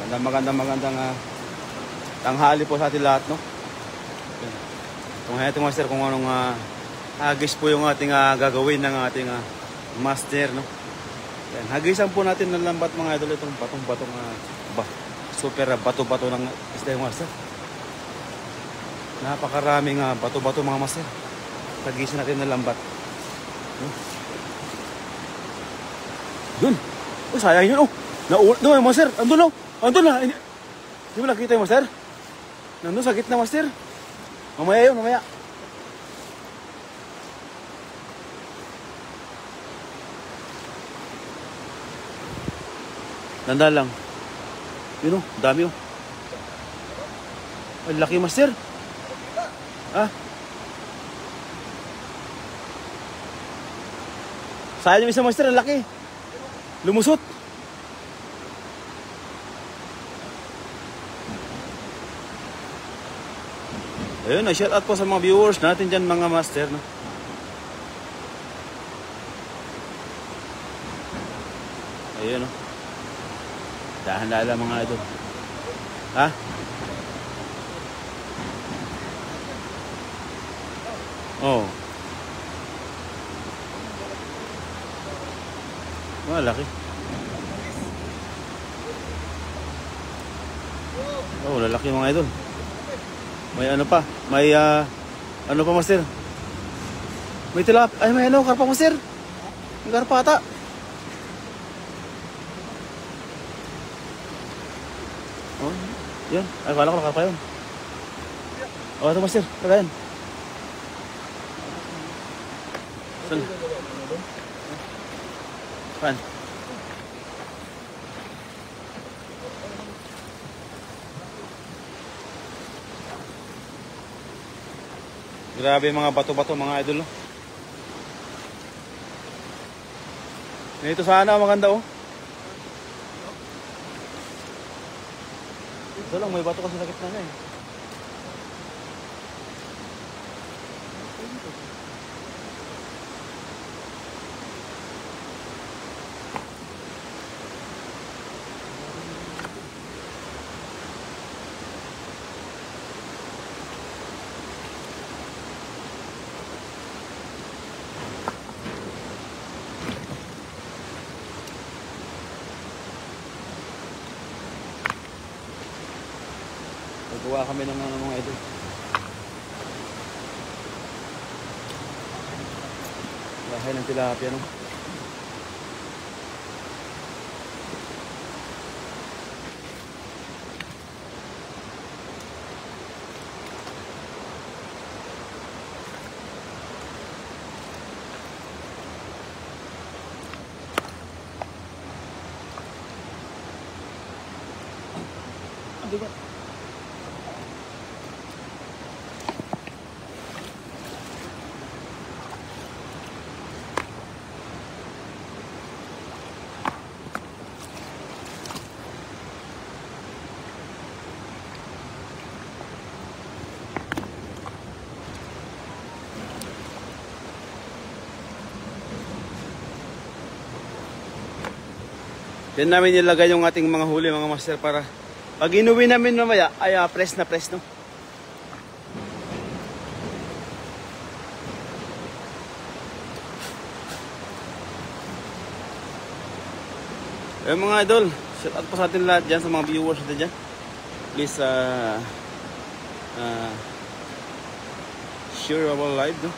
Magandang tanghali po sa ating lahat, no? Kung ito master, kung anong hagis po yung ating gagawin ng ating master, no? Yan, hagisan po natin ng lambat mga idol itong batong-batong super bato-bato ng isda yung master. Napakaraming bato-bato mga master. Hagisan natin ng lambat. Yun. Oh, sayang yun. Oh. Doon, master. Andun, oh. Andun na. Hindi mo nakita yung master? Nandun sa gitna, master. Mamaya yun, mamaya. Nanda lang. Yun, oh. Dami, oh. Ay, laki, master. Ah. Sayang yung isa, master. Ang laki. Lumusot. Ayun, shout out po sa mga viewers natin dyan mga master, no? Ayun, no? Dahan-dahan lang mga idol. Ha? Oh. Malaki. Oh, lalaki mga idol. May ano pa? May ano pa, master? May tilap. Ay, may ano, karpa, master. May karpa ata. Oh, yan. Ay, kala ko karpa yun. Oh, ito, master. Kagayan. Saan? Saan? Grabe mga bato-bato mga idol, no? Ito sana maganda, oh. Ito lang, may bato kasi sa gitna na, eh. Nagawa kami ng mga ito. Lahay ng tilapia, no? Ano ba? Yan namin nilagay yung ating mga huli mga master para pag inuwi namin mamaya ay press na press, no? Eh mga idol, shout out po sa atin lahat dyan, sa mga viewers natin dyan. Please share our live, no?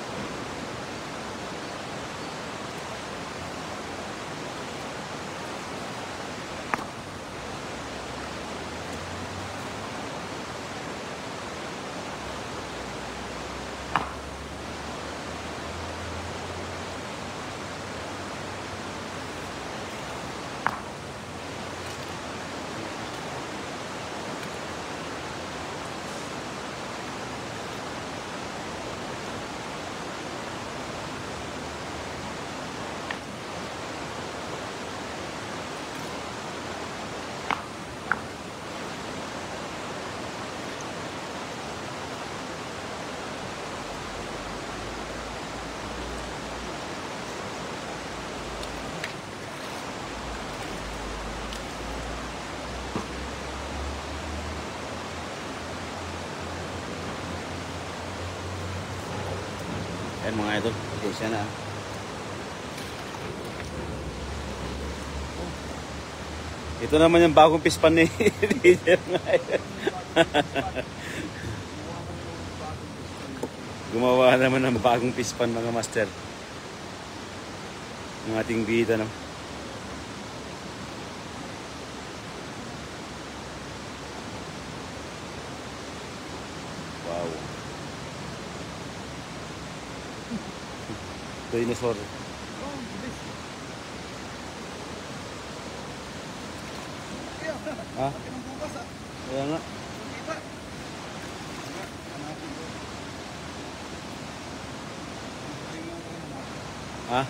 Ayan mga idol. Okay, siya na. Ito naman yung bagong pispan ni DJ mga idol. Gumawa naman ng bagong pispan mga master. Ng ating bida, no? Wow. Dinosaur. Ha? Kaya nga. Ha?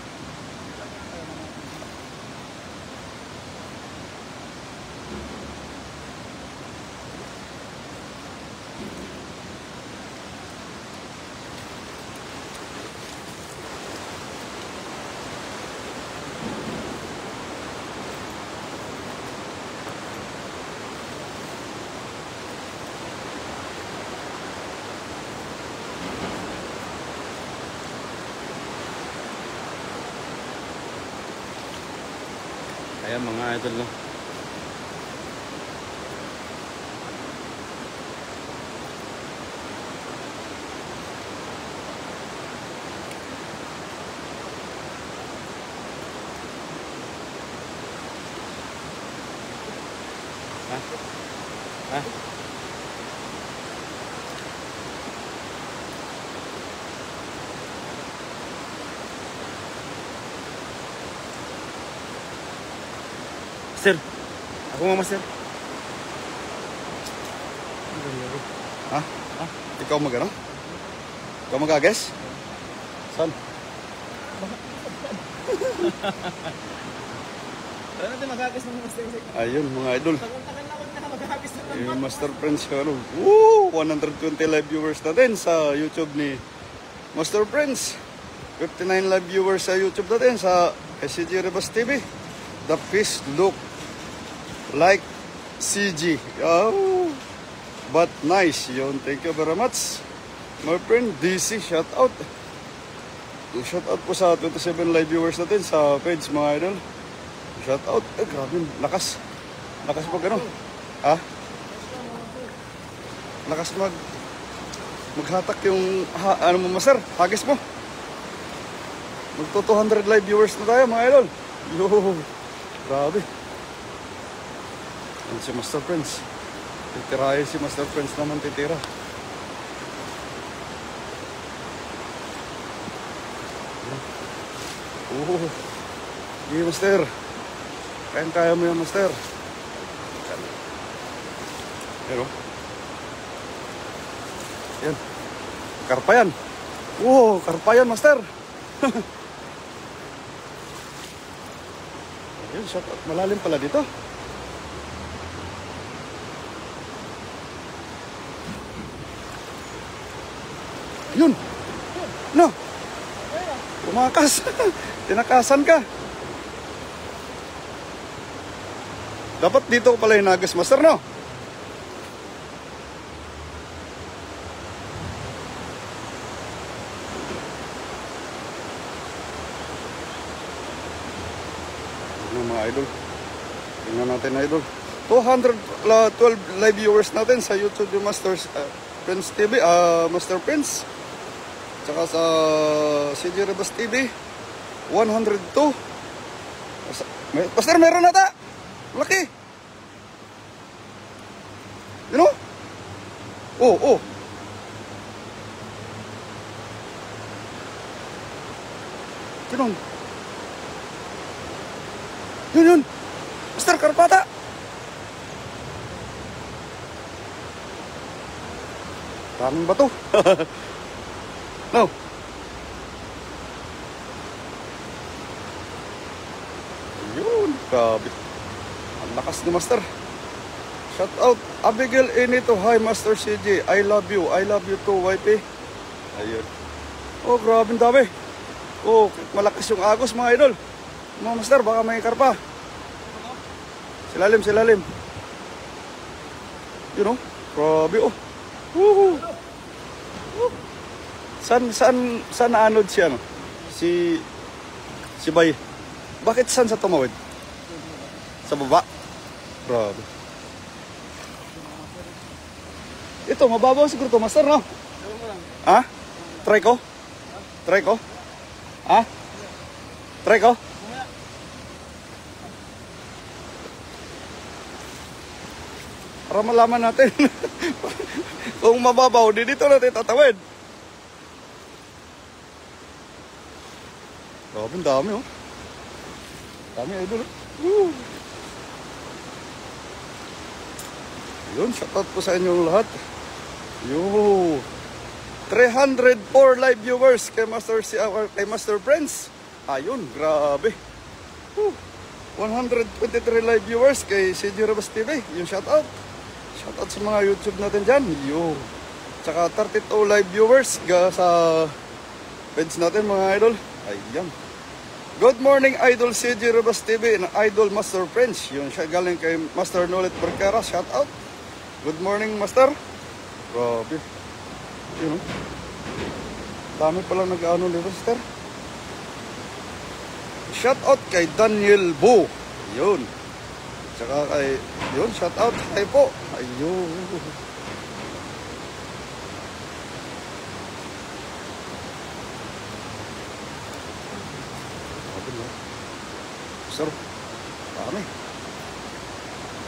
Ayan mga idol, no? Ha? Ha? Sir, ako nga master. Ha? Ha? Ikaw mag-ano? Ikaw mag-agas? Saan? Wala natin mag-agas ng master. Ayun mga idol. Tagal na ako na mag-agas ng Yung Master Prince ano. Woo! 120 live viewers na din sa YouTube ni Master Prince. 59 live viewers sa YouTube na din sa SCG Rebus TV. The fish look like CG. Oh, but nice. Yun, thank you very much. My friend DC, shout out. Shout out po sa 27 live viewers natin sa page mga idol. Shout out. Eh, grabe, lakas. Lakas pag ano? Ha? Lakas maghatak yung ano mo master, hagis mo. Magto 200 live viewers na tayo mga idol. Yo, grabe. Yan si Master Prince. Titirahin si Master Prince naman titira. Sige Master. Kaya mo yan Master. Pero yan. Karpa yan. Karpa yan Master. Ayun, malalim pala dito. Yun. No. Tumakas. Tinakasan ka. Dapat dito pala hinagas Master, no? Mga idol, tingnan natin idol, 212 live viewers natin sa YouTube yung Master Prince TV, Master Prince, tsaka sa CG Rebus TV 102. Master, meron na ta laki, you know. Ganun. Yun. Master, karpata. Daming bato. No. Yun, grabe. Ang lakas ni Master. Shout out, Abigail Enito. Hi, Master CJ. I love you. I love you too, YP. Ayun. Oh, grabe ang dami. Oh, malakas yung agos mga idol. Mga Master, baka may karpa. Silalim. You know? Grabe, oh. Woohoo! Saan naanod siya, no? Si Bay. Bakit saan sa tumawid? Sa baba? Grabe. Ito, mababaw siguro to, master, no? Ha? Try ko? Try ko? Ha? Try ko? Para malaman natin. Kung mababaw, di dito natin tatawid. Grabe, ang dami, oh. Dami, idol, oh. Yun, shoutout po sa inyong lahat. Yo, 304 live viewers kay Master Friends. Ayun, grabe. 123 live viewers kay CJ Rebas TV. Yung shoutout. Shoutout sa mga YouTube natin dyan. Yo. Tsaka 32 live viewers sa page natin, mga idol. Ayan. Good morning, Idol CJ Rebas TV and Idol Master Friends. Yung siya galing kay Master Nolet Berkera. Shoutout. Good morning, Master. Grabe. Yun, oh. Dami palang nag-ano dito, Master. Shoutout kay Daniel Bo. Yun. Tsaka kay, yun, shoutout kay po. Ayun. Sir, dami.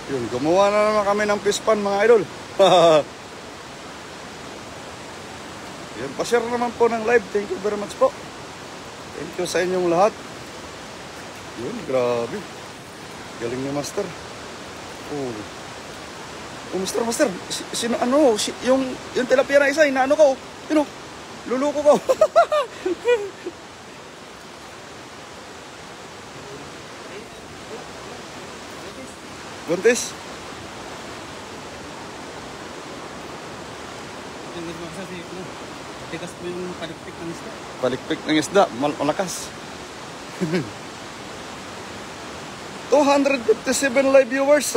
Yun, gumawa na naman kami ng pispan, mga idol. Yun, pa-share naman po ng live. Thank you very much po. Thank you sa inyong lahat. Yun, grabe. Galing ni Master. Oh, Master. Sino, ano, yung tilapia na isa, inaano ko. Yun, luluko ko. Buntis? Tigas po yung palikpik ng isda. Palikpik ng isda, malakas. 257 live viewers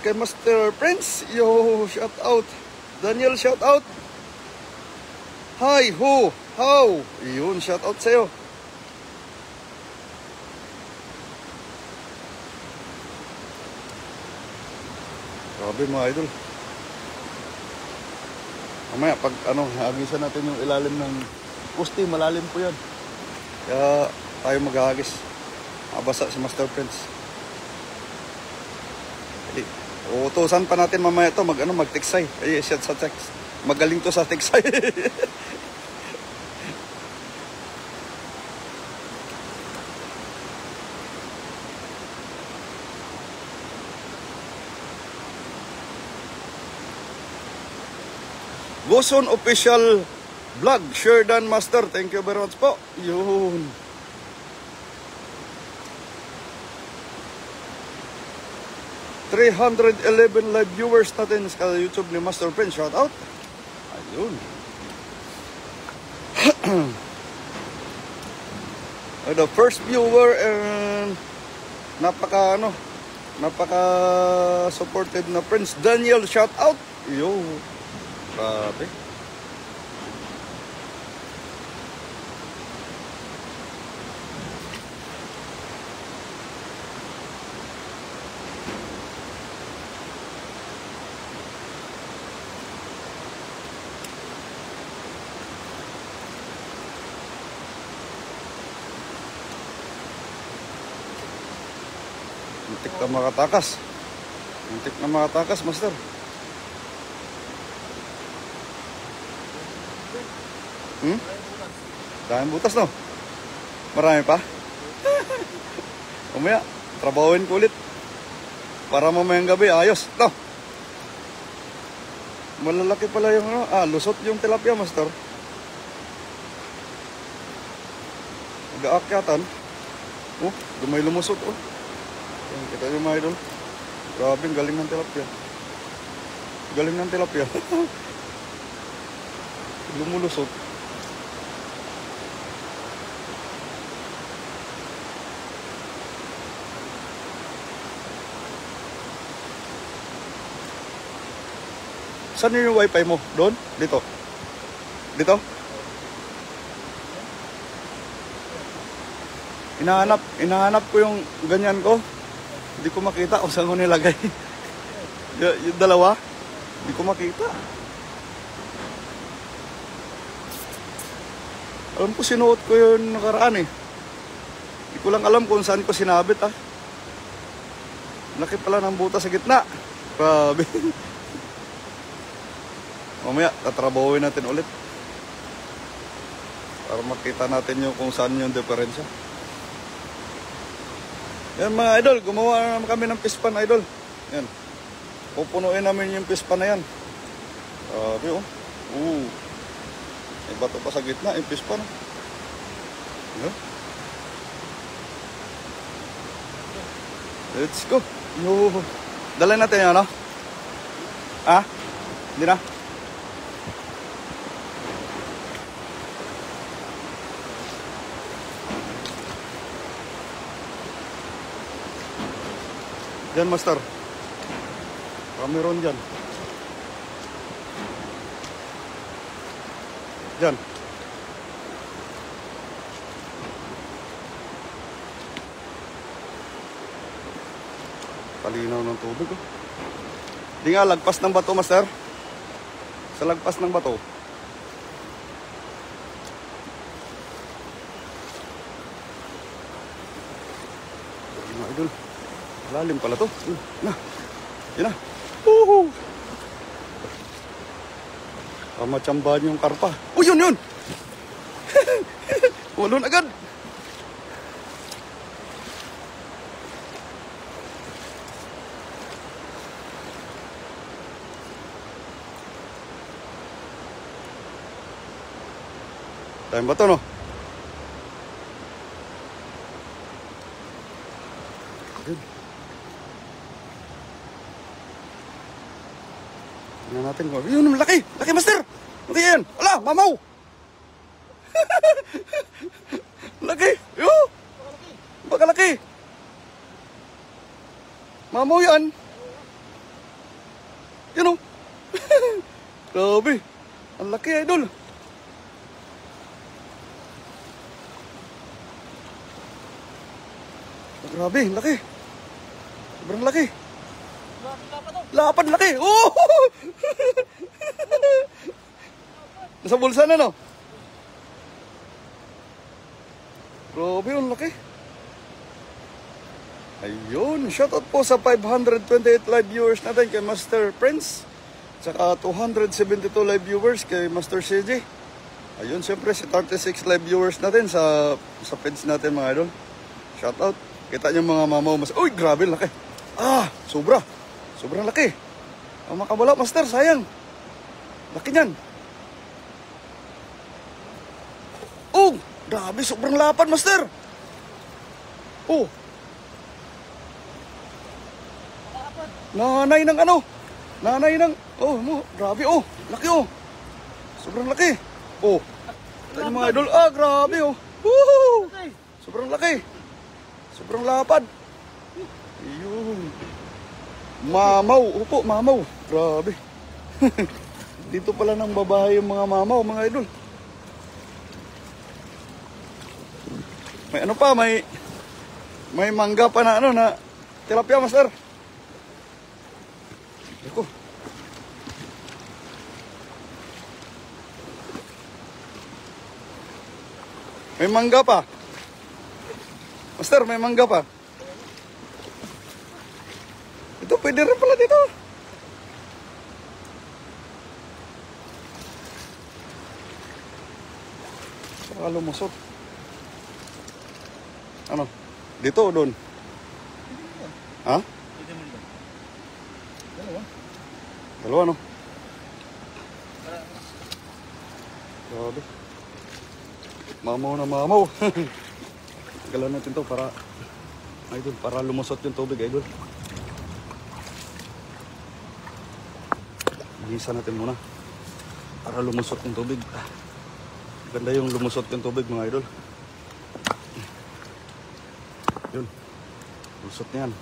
kay Master Prince. Yo, shout out. Daniel, shout out. Hi, who, how? Yun, shout out sa'yo. Grabe, mga idol. Mamaya, pag hagisan natin yung ilalim ng pusti, malalim po yan. Kaya tayo maghahagis. Mabasa si Master Prince. Uutusan pa natin mamaya ito mag-tiksay. Ay, siya sa text. Magaling to sa tiksay. Goson Official Vlog, Sherdan Master. Thank you very much po. Yun. $311 live viewers natin sa YouTube ni Master Prince. Shout out. Ayun. The first viewer and napaka supportive na Prince Daniel. Shout out. Yo. Grabe. Muntik na makatakas. Muntik na makatakas, Master. Daming butas, no? Marami pa? Umaya, trabahuin ko ulit. Para mamayang gabi, ayos. No? Malalaki pala yung lusot yung tilapia, Master. Mag-aakyatan. Oh, dumay lumusot, oh. Yan, kita nyo, mga idol. Grabe, galing ng tilapia. Galing ng tilapia. Lumulusot. Saan yung wifi mo? Doon? Dito? Dito? Inahanap ko yung ganyan ko. Hindi ko makita kung saan ko nilagay. Yung dalawa, hindi ko makita. Alam ko sinuot ko yung nakaraan eh. Hindi ko lang alam kung saan ko sinabit ah. Laki pala ng butas sa gitna. Grabe. Mamaya, tatrabawin natin ulit. Para makita natin yung kung saan yung diferensya. Yan mga idol, gumawa naman kami ng pispan idol. Yan. Pupunuin namin yung pispan na yan. Grabe oh. May bato pa sa gitna, yung pispan. Yan. Let's go. Yo. Dala natin yan, ano? Ah? Hindi na? Yan, master. Meron dyan. Dyan. Palinaw ng tubig. Oh. Di nga, lagpas ng bato, master. Sa lagpas ng bato. Mga idol. Lalim pala to. Yan na. Woohoo! Kamatsambahan yung karpa. Oh, yun! Walon agad. Time ba to, no? Good. Tingnan natin kung... Yun, laki! Laki, master! Laki yan! Ala, mamaw! Laki! Yun! Baka laki! Mamaw yan! Yan o! Grabe! Ang laki, idol! Grabe, laki! Sobrang laki! Lapad laki! Oh! Nasa bulsa na, no? Grabe, ang laki. Ayun, shoutout po sa 528 live viewers natin kay Master Prince. Tsaka 272 live viewers kay Master CJ. Ayun, siyempre si 36 live viewers natin sa page natin, mga idol. Shoutout. Kita niyo mga mamaw. Uy, grabe, laki. Ah, sobra. Sobrang laki. Ang makabala, master, sayang. Laki niyan. Oh, grabe, sobrang lapad, master. Oh. Nanay ng ano? Nanay ng... Oh, grabe, oh. Laki, oh. Sobrang laki. Oh. Ito yung mga idol. Ah, grabe, oh. Woohoo! Sobrang laki. Sobrang lapad. Ayun. Mamaw. Opo, mamaw. Grabe. Dito pala ng babae yung mga mamaw, mga idol. May ano pa, may mangga pa na ano na tilapia, master. Eko. May mangga pa. Master, may mangga pa. Ito, pwede rin pala dito. Saka lumusot. Ano? Dito o doon? Ha? Dalawa, no? Grabe. Mamaw na mamaw. Galan natin to para, idol, para lumusot yung tubig, idol. Ihisa natin muna para lumusot yung tubig. Ganda yung lumusot yung tubig, mga idol. Yun, lusot na yan.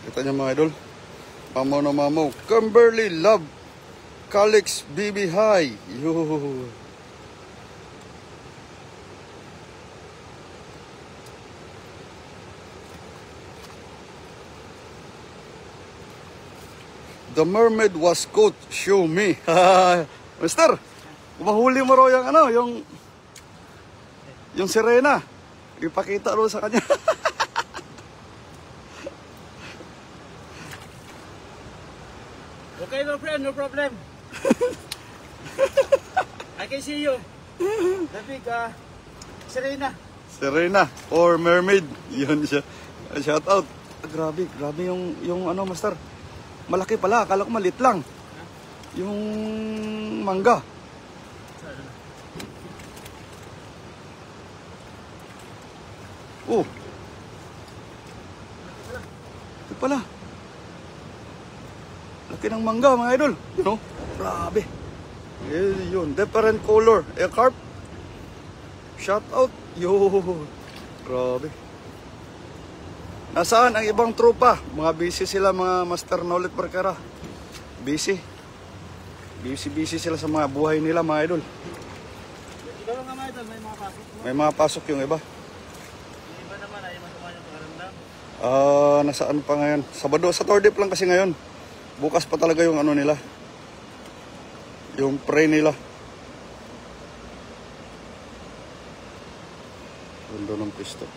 Kita niyo mga idol. Mamaw na mamaw. Kimberly Love. Calix BB High. Yo. The mermaid was caught. Show me. Mister, mahuli mo raw yung ano, yung sirena. Ipakita raw sa kanya. Okay, no friend, no problem. I can see you. The big Serena. Sirena or mermaid. Yun siya. Shout out. Grabe yung ano, master. Malaki pala, akala ko maliit lang. Yung mangga. Oh. Ito pala. Laki ng mangga mga idol. You know? Grabe. Yun. Different color. Carp. Shout out. Yo. Grabe. Nasaan ang ibang tropa? Mga busy sila, mga Master Nolet Barkera. Busy. Busy sila sa mga buhay nila mga idol. Ikaw lang naman idol, may mga pasok mo. May mga pasok yung iba. Yung iba naman ay masama yung pakiramdam. Nasaan pa ngayon? Sabado, sa Tordip lang kasi ngayon. Bukas pa talaga yung ano nila. Yung pray nila. Ganda ng pisto.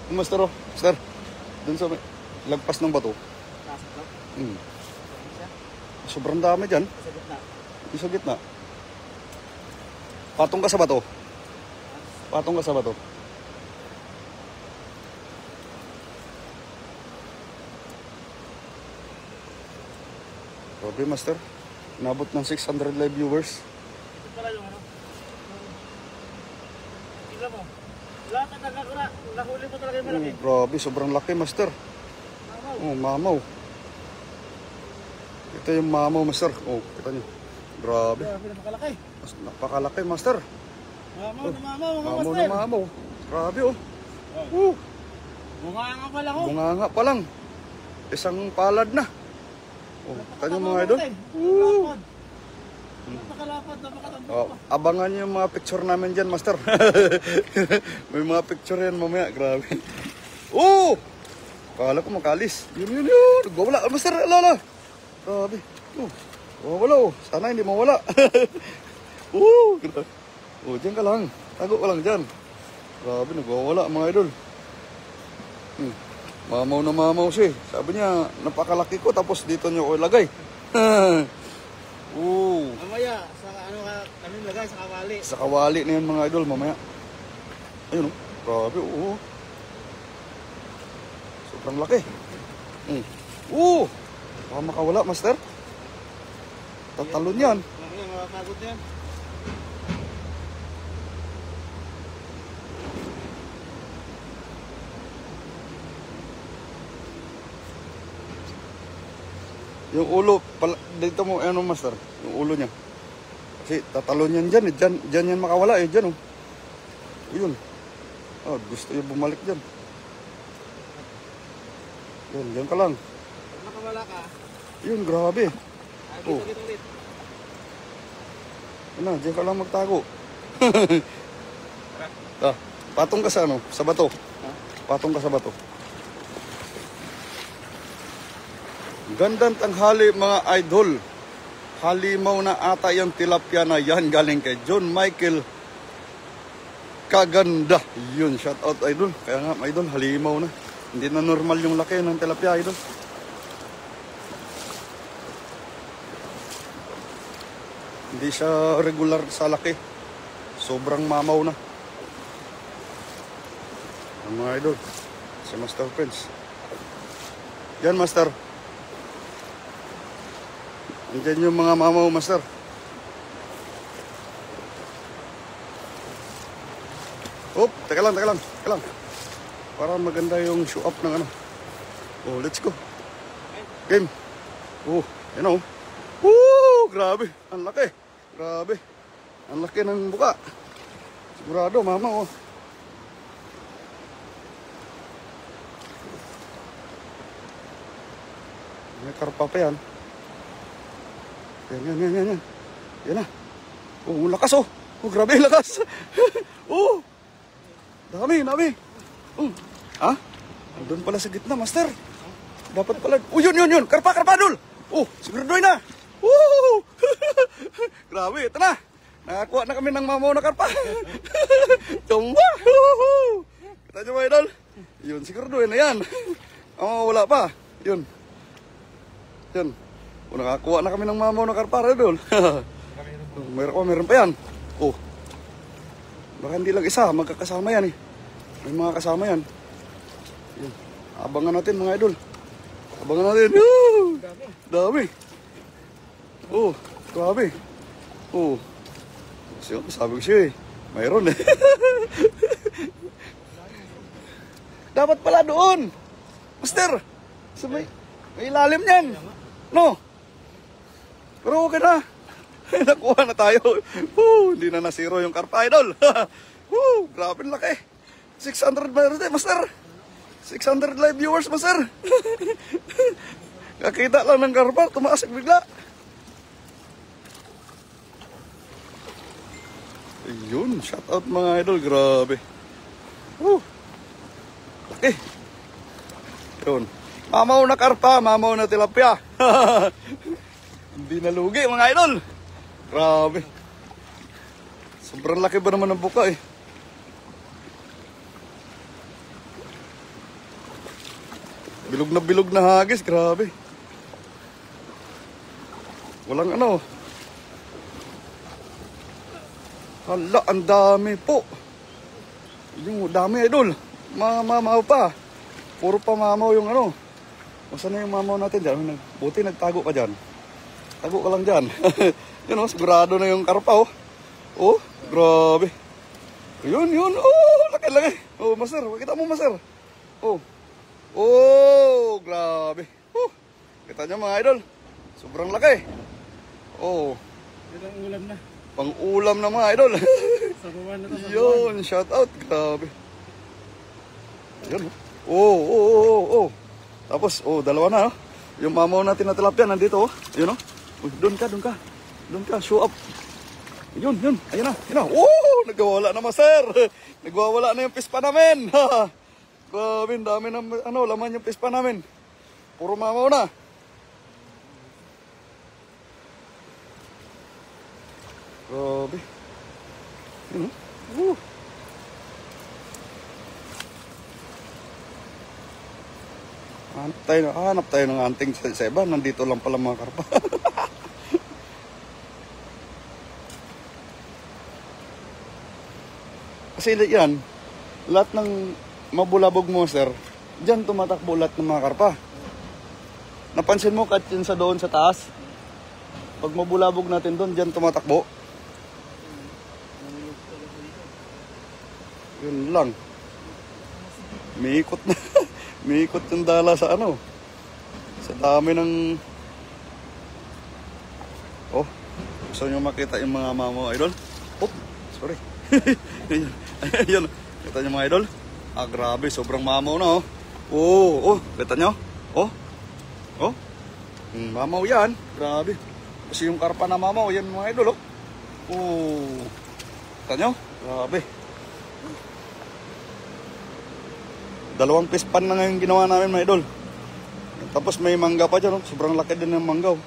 Master, Master. Dun sa lagpas ng bato. Pasok lang. Sobrang dami dyan. Sa gitna. Yung sa gitna. Patong ka sa bato. Patong ka sa bato. Grabe, Master. Nabot ng 600 live viewers. Ito pala yung ano. Tingnan mo. Lahat ng nagkakura. Nahuli mo talaga yung malaki. Grabe, sobrang laki, Master. Mamaw. Mamaw. Ito yung mamaw, Master. Kita nyo. Grabe. Grabe na makalaki. Napakalaki, Master. Mamaw na mamaw, mga Mamaw master. na mamaw. Grabe, Bunganga pa lang oh. Bunganga pa lang. Isang palad na. Kita nyo mga idol. Napakalapad. Napakalapad, napakatambok pa. Abangan nyo yung mga picture namin dyan, Master. May mga picture yan mamaya. Grabe. Kala ko makalis. Yun. Nagwawala. Master, alala. Grabe. Wala. Sana hindi mawala. Dyan ka lang. Tago ka lang dyan. Grabe, nagwawala mga idol. Mamaw na mamaw siya. Sabi niya, napakalaki ko tapos dito niyo ko ilagay. Mamaya, sa ano kami lagay sa kawali. Sa kawali na yan mga idol mamaya. Ayun grabe, sobrang laki. Baka makawala, Master. Tatalon yan. Mamaya, mapagod yan. Yung ulo, dito mo, Master, yung ulo niya. Kasi tatalon yan dyan, dyan yan makawala, dyan, Yun. Gusto niya bumalik dyan. Dyan ka lang. Pag nakawala ka, Yun, grabe. dito ulit. Dyan ka lang magtago. Patong ka sa sa bato. Patong ka sa bato. Gandang tanghali mga idol. Halimaw na ata yung tilapia na yan galing kay John Michael Kaganda. Yun, shout out idol. Kaya nga idol, halimaw na. Hindi na normal yung laki ng tilapia idol. Hindi siya regular sa laki. Sobrang mamaw na. Ang mga idol, si Master Prince. Yan, Master. Andiyan yung mga mamaw, Master. Teka lang. Para maganda yung show up ng ano. Let's go. Game. Woo! Grabe. Ang laki. Grabe. Ang laki ng buka. Sigurado, mama, oh. May karpa pa yan. Yan. Yan na. Oh, lakas, oh. Oh, grabe, lakas. Oh. Dami. Ha? Doon pala sa gitna, master. Dapat pala. Oh, yun. Karpa, dul. Oh, siguraduhin na. Woo! Grabe, ito na. Nakakuha na kami ng mamaw na karpa. Tumba! Kita nyo ba, idol? Yun, siguraduhin na yan. Oh, wala pa. Yun. O, nakakuha na kami ng mamaw na karpa, idol. Meron pa yan. Oh. Baka hindi lang isa, magkakasama yan eh. May mga kasama yan. Yun. Abangan natin mga idol. Abangan natin. Dami. Oh, grabe. Oh. Sabi ko siya eh. Mayroon eh. Dapat pala doon. Master. So may ilalim yan. No. Pero okay na. Nakuha na tayo. Hindi na nasiro yung karpa, idol. Grabe laki. 600 mayroon eh, master. 600 live viewers, master. Kakita lang ng karpa, tumaas bigla. Ayun, shout out mga idol, grabe. Okay. Yun. Mamaw na karpa, mamaw na tilapia. Hindi nalugi mga idol. Grabe. Sobrang laki ba naman ng buka eh. Bilog na hagis, grabe. Walang ano. Hala, ang dami po. Yung dami idol. Mamaw pa. Puro pa mamaw yung ano. Masa na yung mamaw natin dyan? Buti nagtago ka dyan. Tago ka lang dyan. Yun oh, sigurado na yung karpa oh. Oh, grabe. Yun. Oh, laki. Oh, master. Kita mo, master. Oh, grabe. Kita nyo mga idol. Sobrang laki. Oh. Yan ang ulam na. Pang-ulam na mga idol. Sabawan na to. Yun, shout out. Grabe. Yun. Oh. Tapos, dalawa na. Oh. Yung mamaw natin na tilapia nandito. Oh. Yun, oh. Doon ka. Show up. Yun. Ayun na. Oh, nagwawala na, master. Nagwawala na yung pispa namin. Grabe, dami na laman yung pispa namin. Puro mamaw na. Grabe. Yun, oh. Hanap tayo ng anting sa iba. Nandito lang pala mga karpa. Kasi yan, lahat ng mabulabog mo, sir, dyan tumatakbo lahat ng mga karpa. Napansin mo kahit yun sa doon sa taas, pag mabulabog natin doon, dyan tumatakbo. Yun lang. Miikot na. Miikot yung dala sa ano. Sa dami ng... Oh, gusto nyo makita yung mga mamaw idol? Oh, sorry. Ayun, kita nyo mga idol? Ah, grabe, sobrang mamaw na oh. Oh, kita nyo? Oh. Mamaw yan, grabe. Kasi yung karpa na mamaw, yan mga idol oh. Oh, kita nyo? Grabe. 2 pispan na ngayon ginawa namin mga idol. Tapos may mangga pa dyan, sobrang laki din ng manggaw.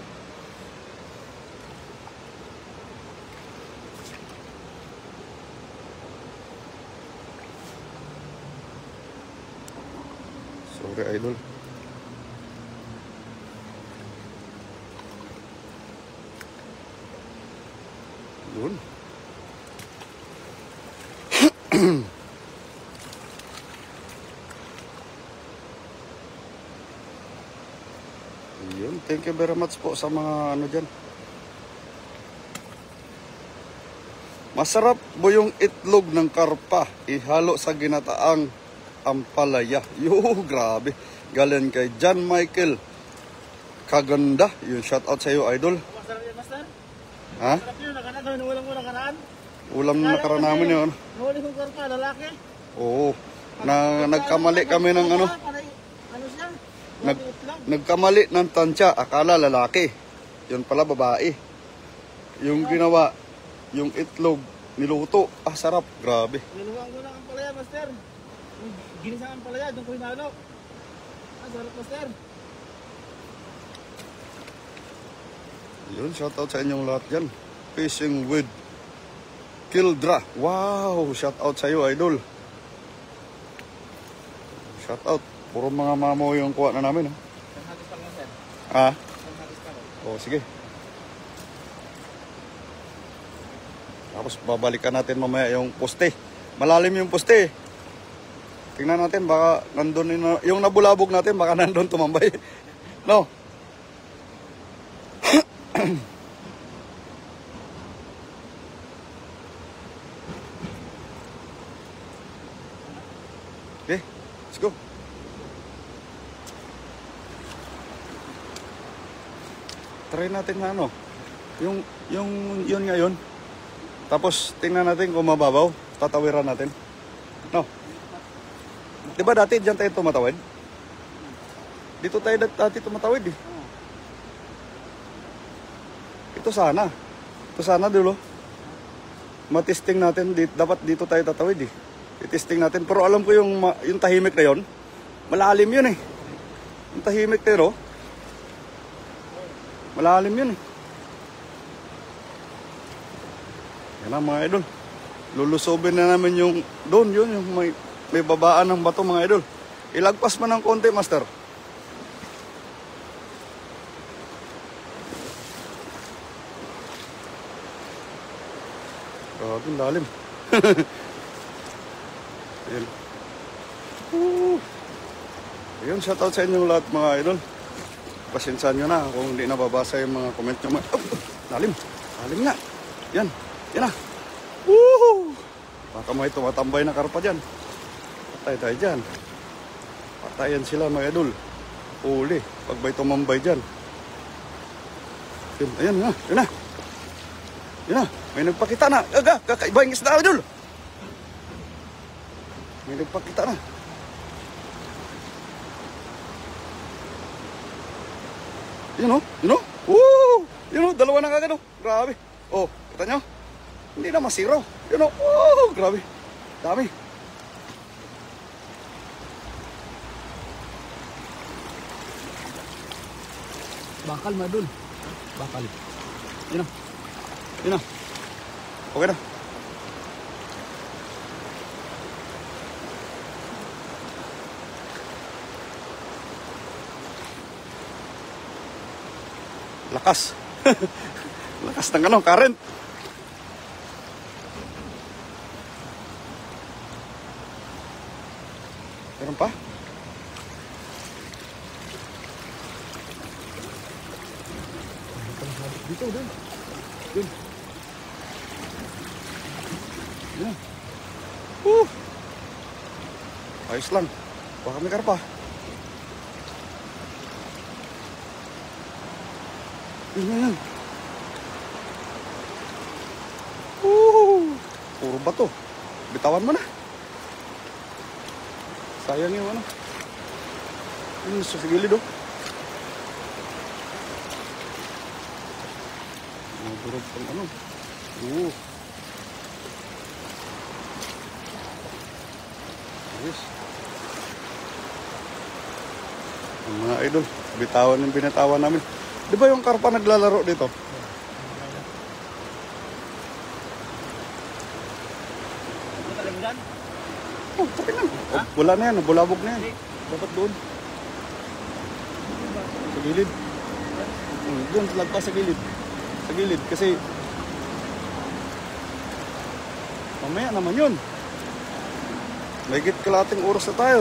Sorry idol. Yun. Yun, thank you very much po sa mga ano dyan. Masarap po yung itlog ng karpa, ihalo sa ginataang ampalaya. Grabe. Galing kay John Michael Kaganda. Yun, shout out sa iyo, idol. Ha? Sarap yun, nakanaan. Nawalang mo nakaraan. Ulam na nakaraan namin yun. Nahuli kong karpa, lalaki. Oo. Nagkamali kami ng ano. Ano siya? Nag, Maliit lang. nagkamali ng tansya. Akala lalaki. Yun pala babae. Yung ginawa, yung itlog, niluto. Ah, sarap. Grabe. Niluwang ko lang ang palaya, master. Yung ginisang ang palaya, doon ko hinalo. Ah, sarap, master. Yun, shoutout sa inyong lahat dyan. Fishing with Kildra. Wow, shoutout sa iyo, idol. Shoutout. Puro mga mamo yung kuha na namin. Isang hagis pa lang, sir. Ah, Isang hagis pa lang. oh, sige. Tapos babalikan natin mamaya yung poste. Malalim yung poste. Tingnan natin, baka nandun yung nabulabog natin, baka nandun tumambay. No? Okay, let's go. Try natin na ano, yun ngayon. Tapos tingnan natin kung mababaw, tatawiran natin. No? Diba dati dyan tayo tumatawid? Dito tayo dati tumatawid eh. Ito sana dulo. Matesting natin, dapat dito tayo tatawid eh. I-testing natin, pero alam ko yung tahimik na yon, malalim yun eh. Yung tahimik pero, malalim yun eh. Yan na mga idol. Lulusobin na namin yung doon, yun, yung may babaan ng bato mga idol. Ilagpas man ng konti, master. Grabe, lalim. Ayun. Ayun, shoutout sa inyong lahat mga idol. Pasensyahan nyo na kung hindi nababasa yung mga comment nyo. Lalim. Lalim nga. Yan. Yan na. Woohoo! Baka may tumatambay na karpa dyan. Patay tayo dyan. Patayan sila mga idol. Uli. Pag may tumambay dyan. Yun. Ayan na. Yun na. Yun na. May nagpakita na. Aga, kakaiba yung isda idol. May nagpakita na. Yun o. Yun o. Woo! Yun o. Dalawa na kagad o. Grabe. O. Kita nyo? Hindi na masiro. Yun o. Oh, grabe. Dami. Bakal, madul. Bakal. Yun o. Yun o. Okay na. Lakas. Lakas ng ano, current. Meron pa? Dito, doon. Yun. Yun. Ayos lang. Baka may karpa. Yun. Puro bato. Bitawan mo na. Sayang yung ano. Yun sa gilid oh. Durog pang ano. Ayos. Ang mga idol, bitawan yung binatawan namin. Di ba yung karpa naglalaro dito? Talagang Oh, tapi na. Oh, wala na yan, bulabog na yan. Dapat doon. Sa gilid. Doon, lagpas sa gilid. Sa gilid, kasi mamaya naman yun. Mahigit kalating oras na tayo.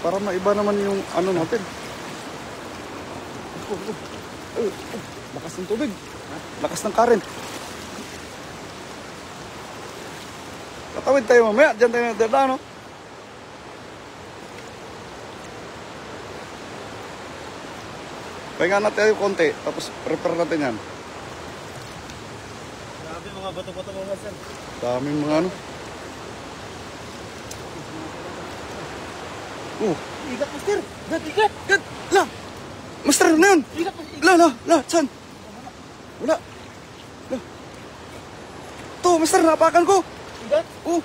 Para maiba naman yung ano natin. Lakas ng tubig. Lakas ng current. Tatawid tayo mamaya. Diyan tayo nadadaan, no? Pahinga natin tayo konti, tapos prepare natin yan. Grabe mga bato-bato mo master. Daming mga ano. Igat master! Igat! Gad! La! Master, ano yun? Igat master! La! Saan? Wala. La. To, master, napakan ko. Igat! Oh.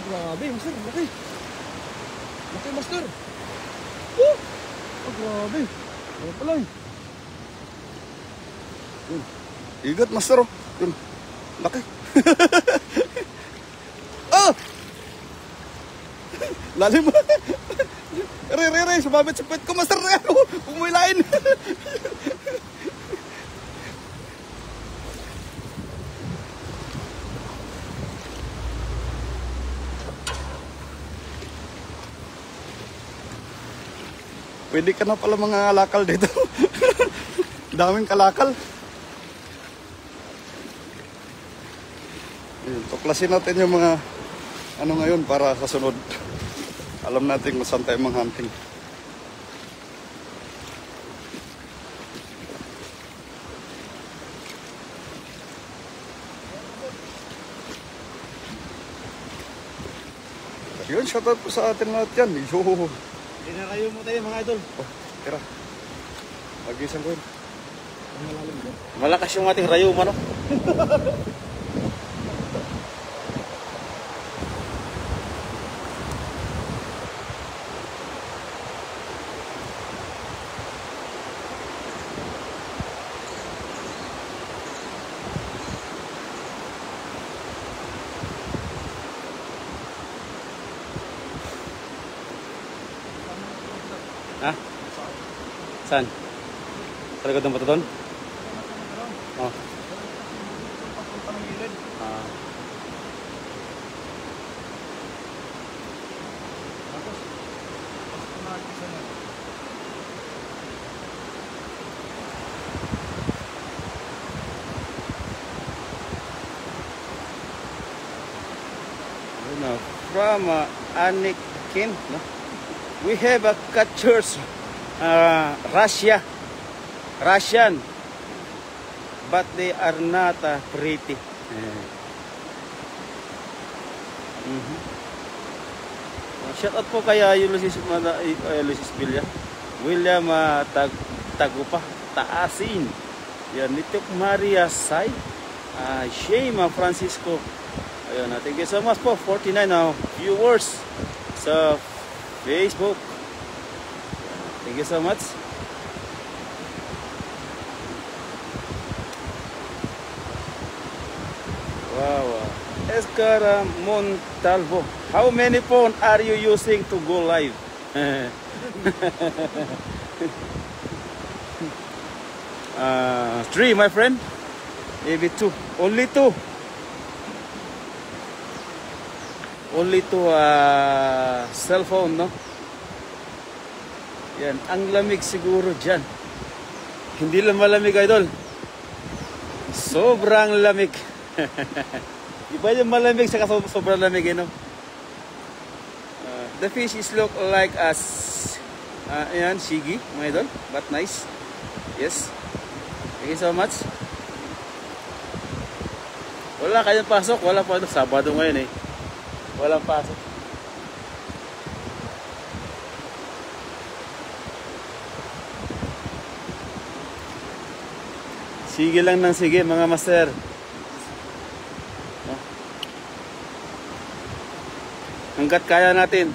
Grabe master! Laki! Laki master! Grabe! Ano pala eh? Igat, master. Oh. Yun. Laki. Oh! Lalim mo. Re, sumabit sa pet ko, master. Umuilain. Pwede ka na pala mga kalakal dito. Daming kalakal. Ayun, tuklasin natin yung mga ano ngayon para sa sunod. Alam natin kung saan tayo mang-hunting. Yun, shoutout po sa atin lahat yan. Yo. Dinarayo mo tayo mga idol. Oh, tira. Mag-isang ko yun. Malakas yung ating rayo, mano? Ha? Saan? Talaga doon ba ito doon? Oh. Ah. From Anikin, no? We have a catchers, Russian, but they are not pretty. Shout out po kaya Ulysses Villa, William Tagupa, Taasin, yan, Nitok Maria Sai, Shema Francisco. Ayun, thank you so much po, 49 now viewers sa Facebook. Thank you so much. Wow. Escara Montalvo, how many phone are you using to go live? 3, my friend. Maybe 2. Only 2. Only 2 cell phone, no? Yan, ang lamig siguro dyan. Hindi lang malamig, idol. Sobrang lamig. Iba yung malamig sa sobrang lamig, you know? The fish is look like as ayan, shigi, mga idol. But nice. Yes. Thank you so much. Wala kayong pasok. Wala pa ito. Sabado ngayon eh. Walang pasok. Sige lang ng sige mga master. Hanggat kaya natin.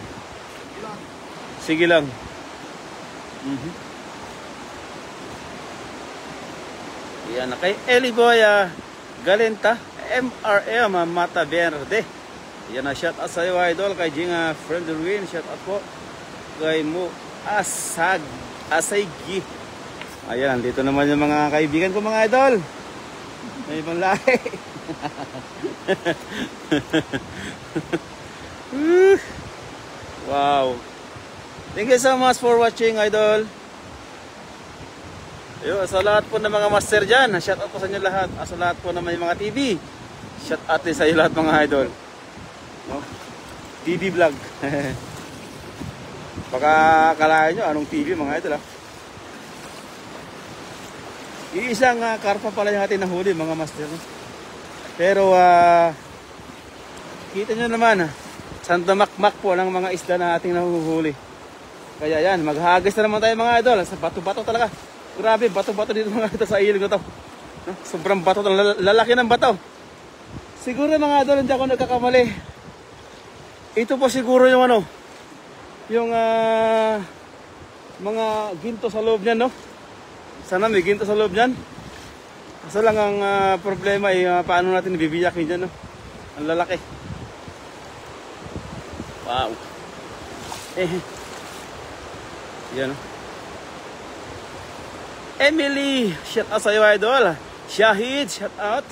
Sige lang. Yan na kay Eliboya Galenta MRM Mata Verde. Yan na, shout out sa iyo idol, kay Jinga Friend Ruin, shout out po kay Mo Asaygi. Ayan, dito naman yung mga kaibigan ko mga idol. May ibang lahi. Wow. Thank you so much for watching idol. Yo, sa lahat po ng mga master dyan, shout out po sa inyo lahat. Sa lahat po ng may mga TV, shout out din sa iyo lahat mga idol. No? TV vlog. Baka akalain nyo anong TV mga idol, ha. Iisang karpa pala yung ating nahuli mga master, no? Pero kita nyo naman, sandamakmak po ng mga isda na ating nahuhuli. Kaya yan, maghagis na naman tayo mga idol. Sa bato-bato talaga. Grabe, bato-bato dito mga idol sa ilog na to, no? Sobrang bato, lalaki ng bato. Siguro mga idol, hindi ako nagkakamali, ito po siguro yung ano, yung mga ginto sa loob niyan, no? Sana may ginto sa loob niyan. Kaso lang ang problema ay paano natin ibibiyakin dyan, no? Ang lalaki. Wow. Yan, no? Emily, shout out sa'yo idol. Shahid, shout out.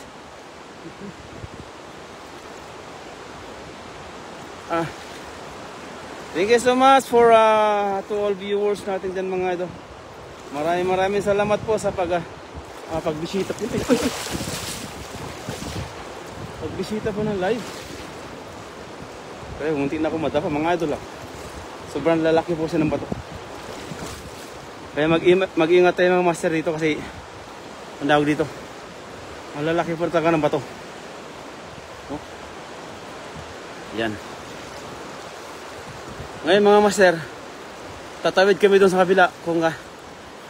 Thank you so much for to all viewers natin dyan mga idol. Maraming salamat po sa pagbisita po. Pagbisita po ng live. Kaya munti na ako madapa mga idol, sobrang lalaki po siya ng bato. Kaya mag-ingat tayo mga master dito kasi ang dawag dito, ang lalaki po talaga ng bato. Oh. Yan. Ngayon mga master, tatawid kami doon sa kabila kung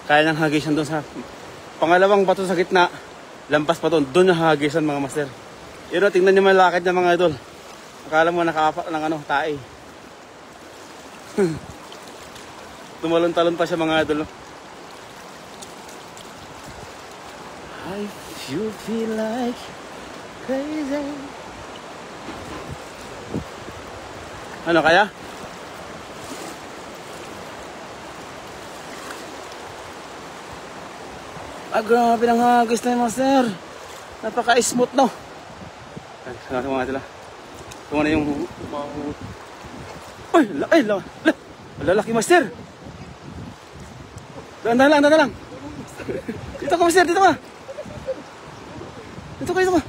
kaya nang hagisan doon sa pangalawang bato sa gitna. Lampas pa doon yung hagisan mga master. Yun, tingnan nyo malakad niya mga idol. Akala mo nakaapak ng tae. Tumalon-talon pa siya mga idol, no? If you feel like crazy. Ano kaya? Grabe ng hagis na yun, master. Napaka-smooth, no? Ay, sana mga idol, ito na yung ay, lalaki master. Dahan lang. Dito ka master, dito ka. Dito ka.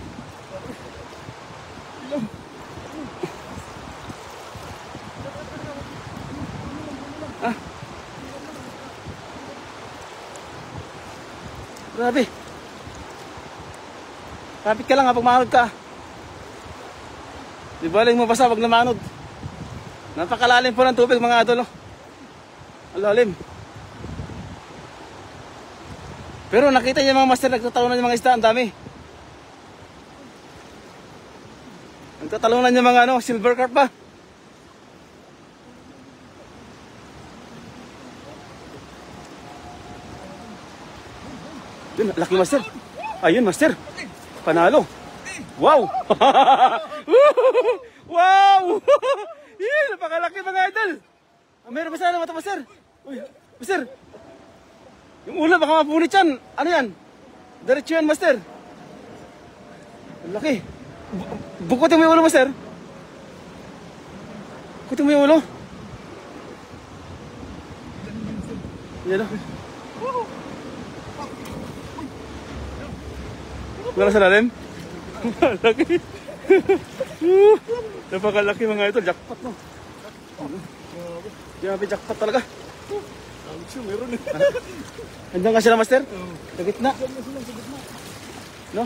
Grabe. Kapit ka lang pag maanod ka. Di ba lang mabasa pag namanod. Napakalalim po ng tubig mga idol, no? Ang lalim. Pero nakita niyo mga master, nagtatalunan yung mga isda, ang dami. Nagtatalunan yung mga silver carp ba? Yun, laki master. Ayun master. Panalo. Wow. Wow. Yun, napakalaki mga idol. Meron ba sana mata master? Uy, master. Yung ulo baka mapunit yan. Ano yan? Diretso yan master. Ang laki. Bukutin mo yung ulo master. Bukutin mo yung ulo. Yan o. Wala sa lalim? Laki. Napakalaki mga ito. Jackpot, no? Grabe, jackpot talaga. Meron eh. Andiyan ka sila, master? Sa gitna. No?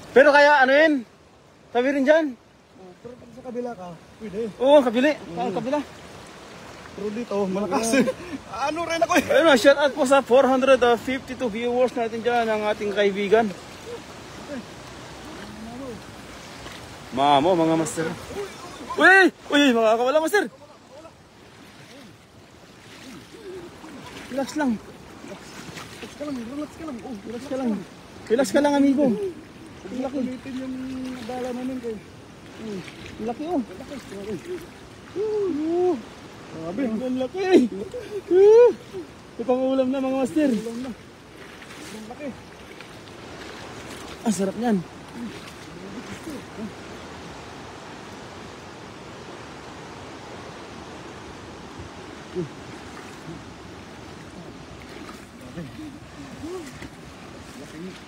Pero kaya ano yun? Sabi rin dyan. Pero pag sa kabila ka, pwede. Oo, kabili. Kabila. Pero dito, malakas eh. Ano rin ako eh. Ayun, shout out po sa 452 viewers natin dyan, ang ating kaibigan. Mamo, mga master. Uy, makakawala master. Relax lang. Relax ka lang, amigo. Laki. Ulitin yung bala namin kayo. Laki, oh. Grabe, Ang laki. Ito pang ulam na mga master. ang laki. Ang sarap niyan.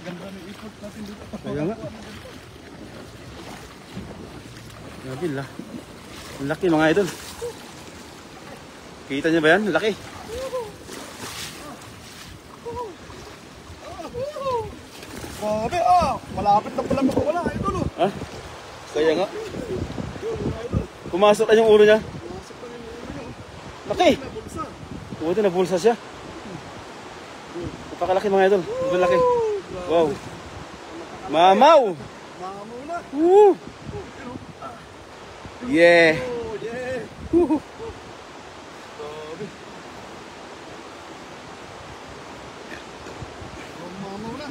Ganda ng effort natin dito. Kaya nga. Grabe la. Ang laki mga idol. Kita niyo ba yan? Laki. Grabe malapit na pala makawala, idol oh. Ha? Kaya nga. Pumasok na yung ulo niya. Laki! Buti na bulsa siya. Napakalaki mga idol. Malaki. Wow. Mamaw! Mamaw na. Woo! Yeah! Oh, yeah. Woo! Grabe. Mamaw na.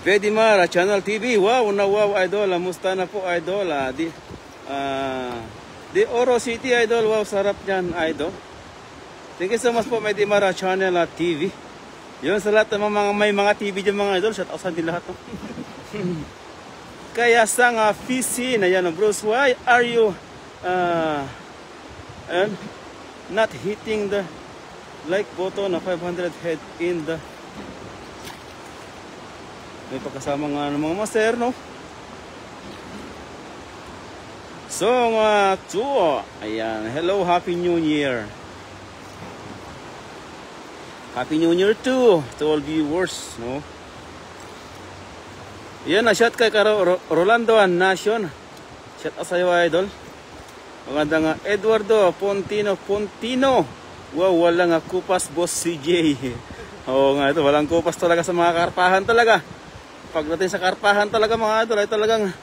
Pwede Mara, Channel TV. Wow, na wow, idol. Musta na po, idol. Di Oro City, idol. Wow, sarap niyan, idol. Thank you so much po, Pwede Mara, Channel TV. Yun, sa lahat ng mga may mga TV dyan, mga idol. Shout out sa atin lahat. No? Kaya sang PC na yan, Bruce. Why are you not hitting the like button na 500 head in the... May pagkasama nga ng mga master, no? So, tuo. Ayan. Hello, Happy New Year. Happy New Year to all viewers, no? Yan, na-shot kay Rolando Nation. Shout out sa'yo, idol. Maganda nga, Eduardo Pontino. Wow, walang kupas, boss CJ. Oo nga, ito, walang kupas talaga sa mga karpahan talaga. Pagdating sa karpahan talaga mga idol ay talagang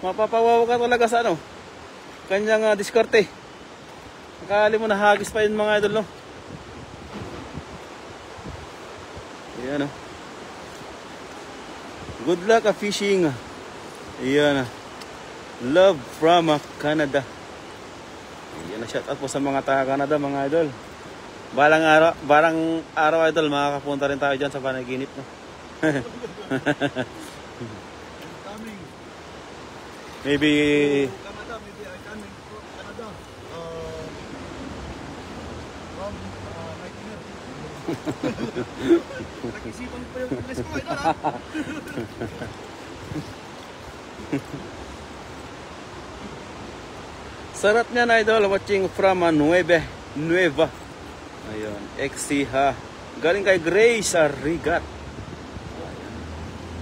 mapapawaw ka talaga sa ano kanyang diskarte. Akali mo nahagis pa yun mga idol, no? Ayan, no? Good luck fishing. Ayan, love from Canada. Ayan, shout out po sa mga taga Canada mga idol. Barang araw idol makakapunta rin tayo dyan sa panaginip, no? Maybe Canada, maybe I coming from Canada. From Nightmare. Nag-isipan pa yung English ko, idol ha? sarap niyan, idol. Watching from Nueva. Ayun, Exiha. Galing kay Grace Rigat.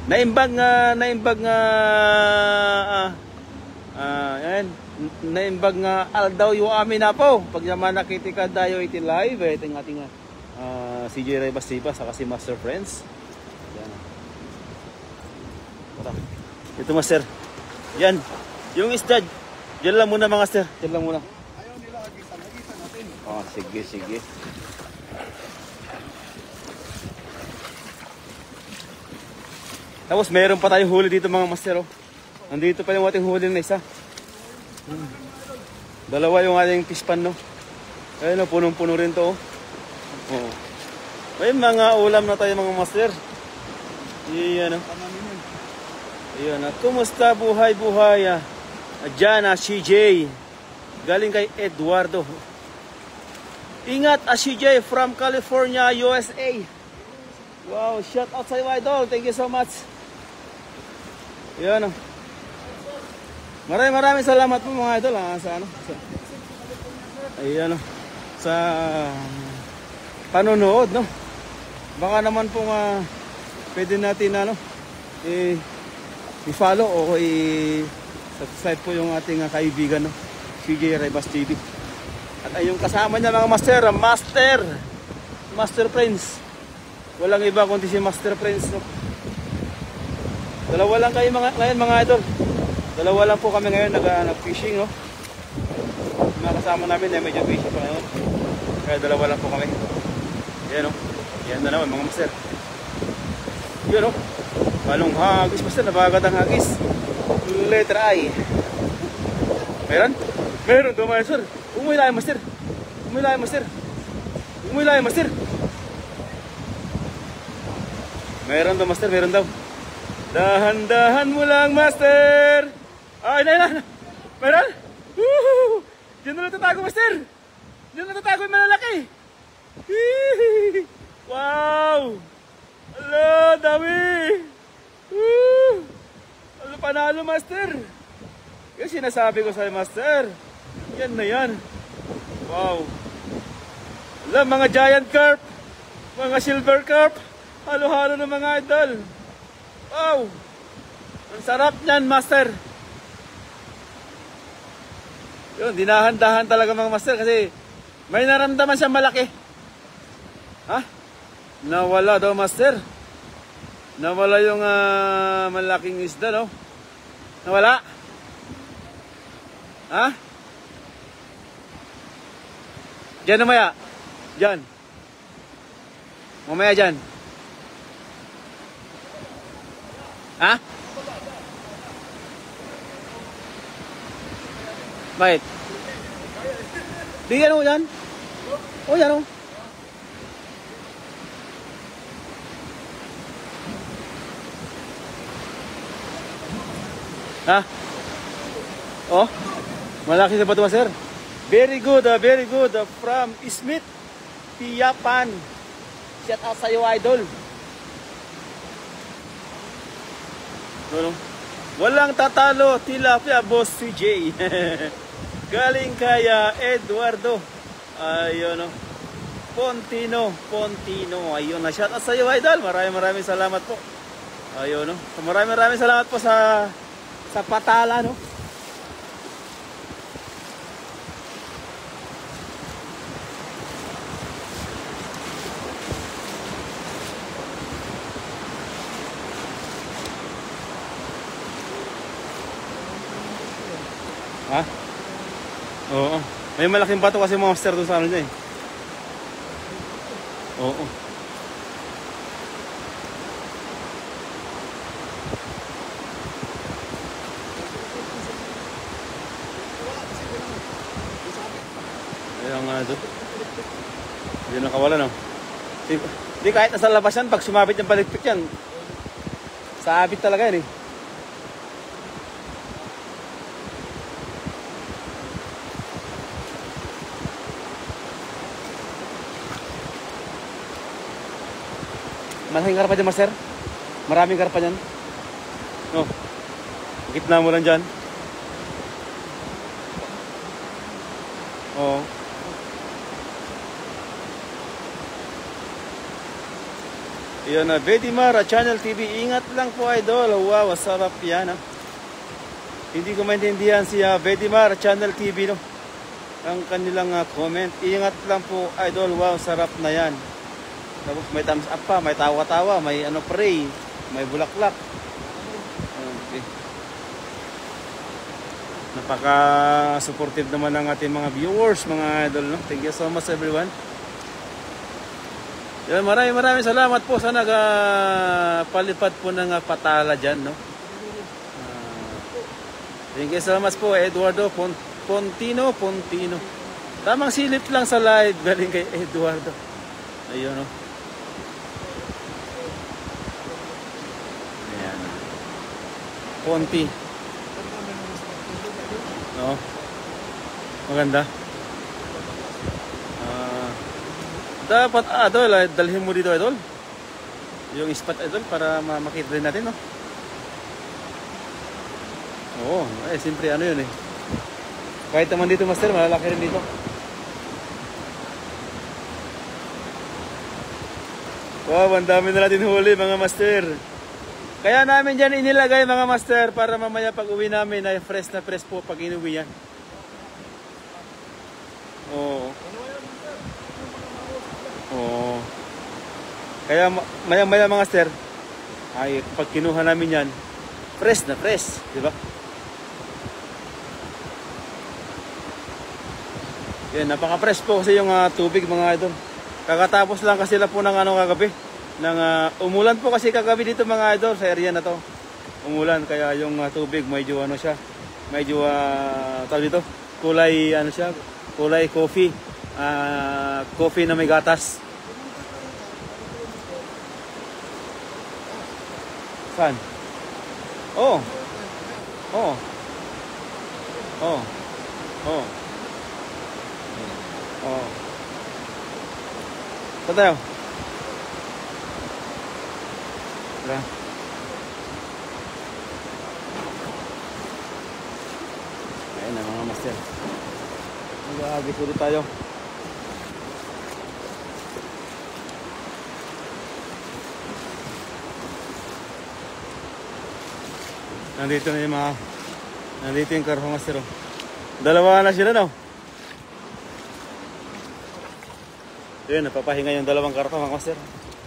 Naimbag nga aldaw yung amin na po. Pag naman nakiti ka dayo iti live, ito yung ating CJ Rebas Tipa, saka si Master Friends. Yan. Ito, Master. Yan. Yung isda, dyan lang muna mga Master. Dyan lang muna. Ayaw nila, agitan natin. Oh, sige. Tapos meron pa tayong huli dito mga master. Oh. Nandito pa yung ating huli na isa. Dalawa yung ating fish pan, no? Ayun, punong-puno rin to. Oh. May mga ulam na tayo mga master. Iyan, no? Ayan, kumusta buhay? Diyan, CJ. Galing kay Eduardo. Ingat, CJ from California, USA. Wow, shout out sa iyo, idol. Thank you so much. Yan. Maraming salamat po mga idol sa ayan, sa panonood, no. Baka naman po pwede natin i-follow o i-subscribe po yung ating kaibigan, no, CJ Rebas TV. At ayong kasama niya mga Master Prince. Walang iba kundi si Master Prince, no? Dalawa lang kayo ngayon mga idol. Dalawa lang po kami ngayon nag-fishing, no? Mga kasama namin medyo busy pa ngayon. Kaya dalawa lang po kami. Yan, no? Yan na naman mga master. Yan, no? Balong hagis, master. Nabagat ang hagis. Letter I. Meron to, master. Umuwi lang, master. Meron daw, master. Dahan-dahan mo lang, master. Ay, na. Meron? Woohoo! Diyan na natatago, master. Diyan na natatago yung malalaki. Wow! Alo, dami. Alo, panalo, master. Yung sinasabi ko sa'yo, master. Yan na yan. Wow. Wala, mga giant carp, mga silver carp, halo-halo ng mga idol. Wow! Ang sarap niyan, master. Yun, dinahan-dahan talaga mga master kasi may naramdaman siyang malaki. Ha? Nawala daw, master. Nawala yung malaking isda, no? Nawala? Ha? Diyan namaya. Diyan. Mamaya diyan. Ha? Bakit? Di yan o yan. O yan o. Ha? Oh? Malaki na ba ito, sir? Very good, very good. From Smith, Japan. Shout out sa'yo, idol. No. Walang tatalo, tilapia, boss CJ. Galing kay Eduardo. Ayun, no. Pontino. Ayun na, shout out sa'yo, idol. Maraming salamat po. Ayun, no. Maraming salamat po sa patala, no. Ha? Oo. May malaking bato kasi mga master doon sa ano niya eh. Oo. Ayan nga doon. Hindi nakawala, no? Hindi, kahit nasa labas yan, pag sumabit yung paligpit yan, sabit talaga yan eh. Malaking karpa dyan, master. Maraming karpa dyan. No. Gitna mo lang dyan. Oo. Iyon na, Betty Mara, Channel TV. Ingat lang po, idol. Wow, sarap yan, ha. Hindi ko maintindihan si Betty Mara, Channel TV, no. Ang kanilang comment. Ingat lang po, idol. Wow, sarap na yan. Tapos may thumbs up pa, may tawa-tawa, may pray, may bulaklak. Okay. Napaka-supportive naman ng ating mga viewers, mga idol, no? Thank you so much, everyone. Yan, maraming salamat po sa nagpalipad po ng patala dyan, no? Thank you so much po, Eduardo Pontino. Tamang silip lang sa live, galing kay Eduardo. Ayun, no? Ponti. No. Maganda. Dapat idol, dalhin mo dito, idol. Yung spot, idol, para makita rin natin, no. Oo, siyempre ano yun eh. Kahit naman dito, master, malalaki rin dito. Wow, ang dami na natin huli, mga master. Kaya namin dyan inilagay, mga master, para mamaya pag uwi namin ay fresh na fresh po pag inuwi yan. Oo. Oo. Kaya maya mga master, ay pag kinuha namin yan, fresh na fresh, di ba? Yan, napaka-fresh po kasi yung tubig, mga idol. Kakatapos lang kasi po ng kagabi. Umulan po kasi kagabi dito, mga idol, sa area na to. Umulan, kaya yung tubig medyo siya, medyo tawag dito, kulay siya, kulay coffee. Coffee na may gatas. Saan? Oh. Saan tayo? Tara. Ayan na, mga master. Mag-aagis ulit tayo. Nandito na yung mga... Nandito yung karpa master. Oh. Dalawa na sila, no? Yun, napapahinga yung dalawang karpa mga master.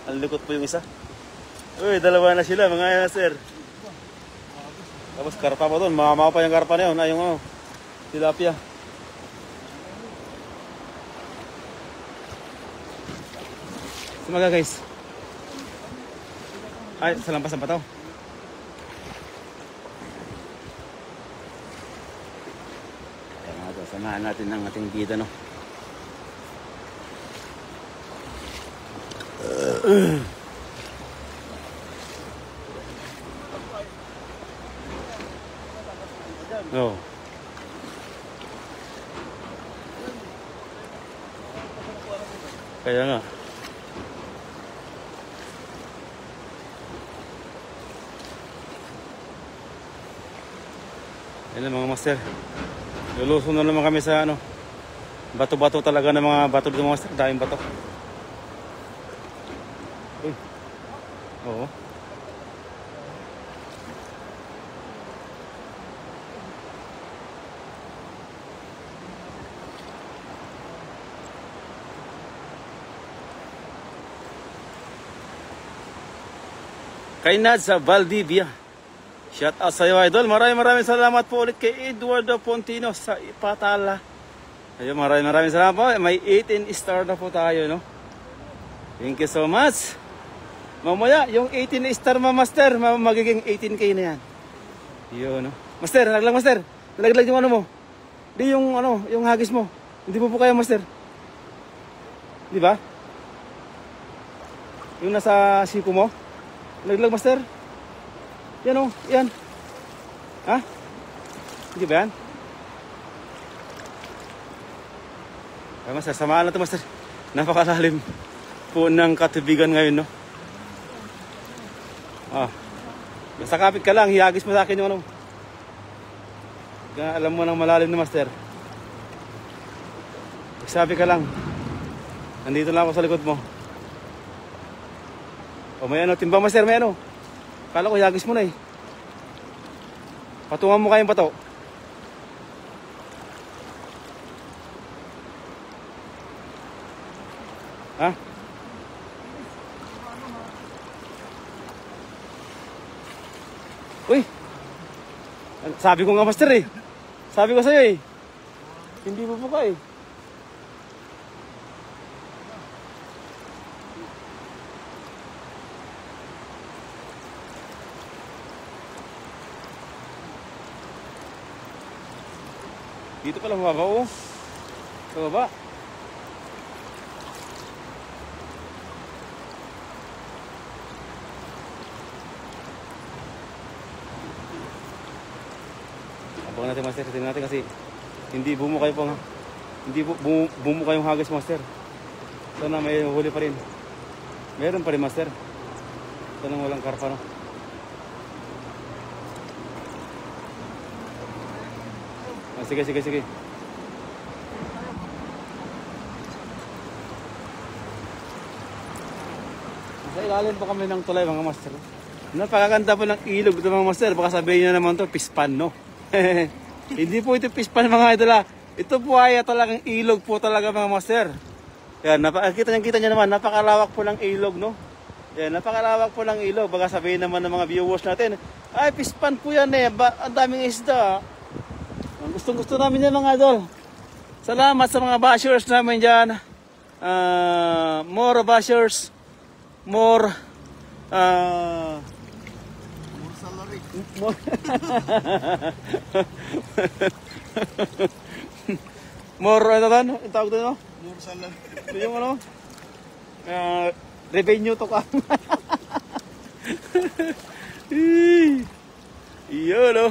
Ang likot po yung isa. Uy, dalawa na sila mga master. Tapos karpa pa doon. Mamama pa yung karpa na yun. Yung ano, tilapia. Sumaga guys. Ay, sa lampas ang pataw. Samahan natin ng ating bida, no? Oh. Kaya nga. Yan ang mga master. Luluso na naman kami sa ano. Bato-bato talaga ng mga bato dito mga master. Daming bato. Uy. Oo. Kay Nad sa Valdivia. Shout out sa iyo, idol. Maraming salamat po ulit kay Eduardo Pontino sa Ipatala. Ayun, maraming salamat po. May 18 star na po tayo, no? Thank you so much. Mamaya, yung 18 star master, magiging 18k na yan. Yun, no? Master, nalaglag master. Nalaglag yung ano mo. Di yung ano, yung hagis mo. Hindi po kaya master. Di ba? Yung nasa siko mo. Nalaglag master. Yan o, yan. Ha? Hindi ba yan? Ay, master, samaan na ito master. Napakalalim po ng katubigan ngayon, no? Ah. Basta kapit ka lang, hiyagis mo sa akin yung ano. Kaya alam mo ng malalim na master. Sabi ka lang. Nandito lang ako sa likod mo. O may ano, timbang master, may ano. Kala ko hiyagis mo na eh. Patungan mo kayong bato. Ha? Uy! Sabi ko nga master eh. Sabi ko sa'yo eh. Hindi mo buka eh. Dito pala mababa oh. Sa baba. Abangan natin master, tingnan natin kasi hindi bumukay pa nga. Hindi bumukay yung hagis master. Sana may huli pa rin. Meron pa rin master. Sana walang karpa no. Sige. Sa ilalim po kami ng tulay mga master. Napakaganda po ng ilog ito mga master. Baka sabihin nyo naman ito, pispan no. Hindi po ito pispan mga idol. Ito po ay talagang ilog po talaga mga master. Yan, kita nyo naman, napakalawak po ng ilog no. Yan, napakalawak po ng ilog. Baka sabihin naman ng mga viewers natin, ay pispan po yan eh. Ang daming isda. Gusto namin yan mga idol. Salamat sa mga bashers namin dyan. More bashers. More salary. More ano tan? Ang tawag doon no? More salary. Yung ano? Revenue to ka. Yun no.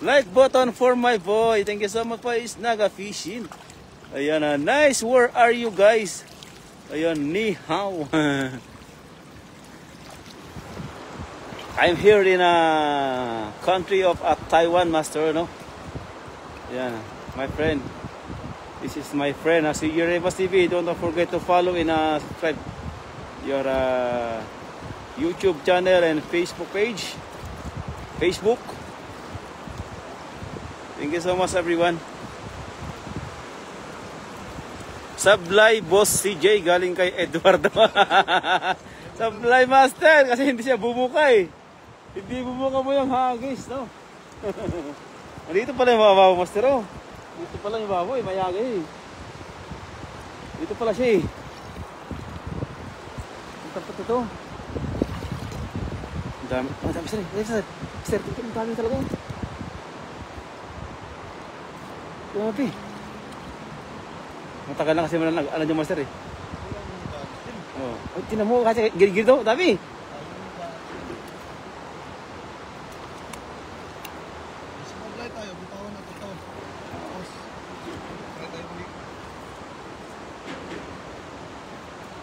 Like button for my boy. Thank you so much for Isnaga Fishing. Ayan na. Nice. Where are you guys? Ayan. Ni hao. I'm here in a country of Taiwan master. No? Ayan. My friend. This is my friend. Si Rebas TV. Don't forget to follow and subscribe your YouTube channel and Facebook page. Facebook. Thank you so much everyone. Sablay Boss CJ galing kay Eduardo. Sablay Master kasi hindi siya bumuka eh. Hindi bumuka mo yung hagis, no? Dito pala yung babaw, Master, oh. Dito pala yung babaw, eh, mayagi eh. Dito pala siya eh. Ito. Ang dami, Sir. Sir, dito ang dami talaga. Grabe. Matagal na kasi mo na ano yung Master eh. Oh, tinan mo kasi gilid daw, dami.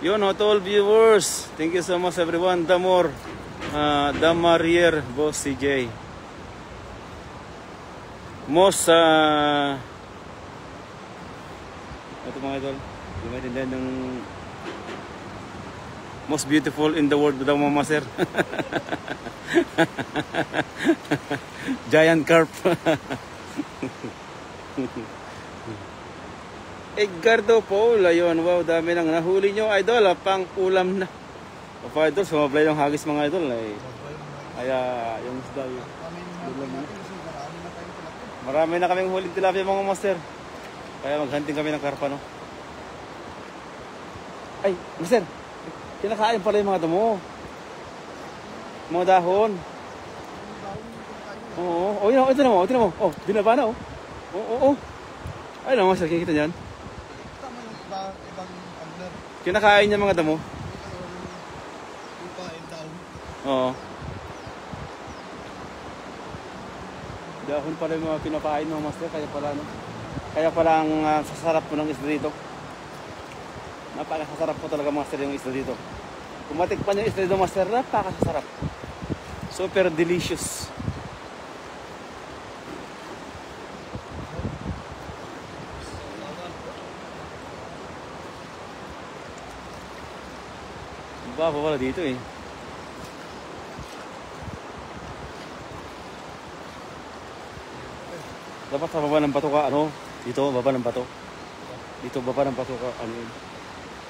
Yun, to all viewers, thank you so much everyone. Damarier, Boss CJ. Ito mga idol, hindi maintindihan yung most beautiful in the world daw mga Master. Giant carp. Edgardo Paul, ayun, wow, dami nang nahuli nyo, idol, pang ulam na. O idol, sumablay yung hagis mga idol, ay, kaya yung isda yun. Marami na kaming huling tilapia mga Master, kaya maghunting kami ng karpa, no? Ay, Master, kinakain pala yung mga damo, mga dahon. Oo, yun, ito na mo, oh, binaba na, oh. Oo. Ay lang, Master, kikita niyan. Kinakain niya mga damo. Oo. Dahon pala yung mga kinakain mga Master, kaya pala no. Kaya pala ang sasarap po ng isda dito. Napakasarap po talaga Master yung isda dito. Kung matikpan yung isda dito Master, napakasarap. Super delicious. Baba pala dito eh. Dapat sa baba ng bato ka, ano? Dito, baba ng bato. Dito, baba ng bato ka, ano yun?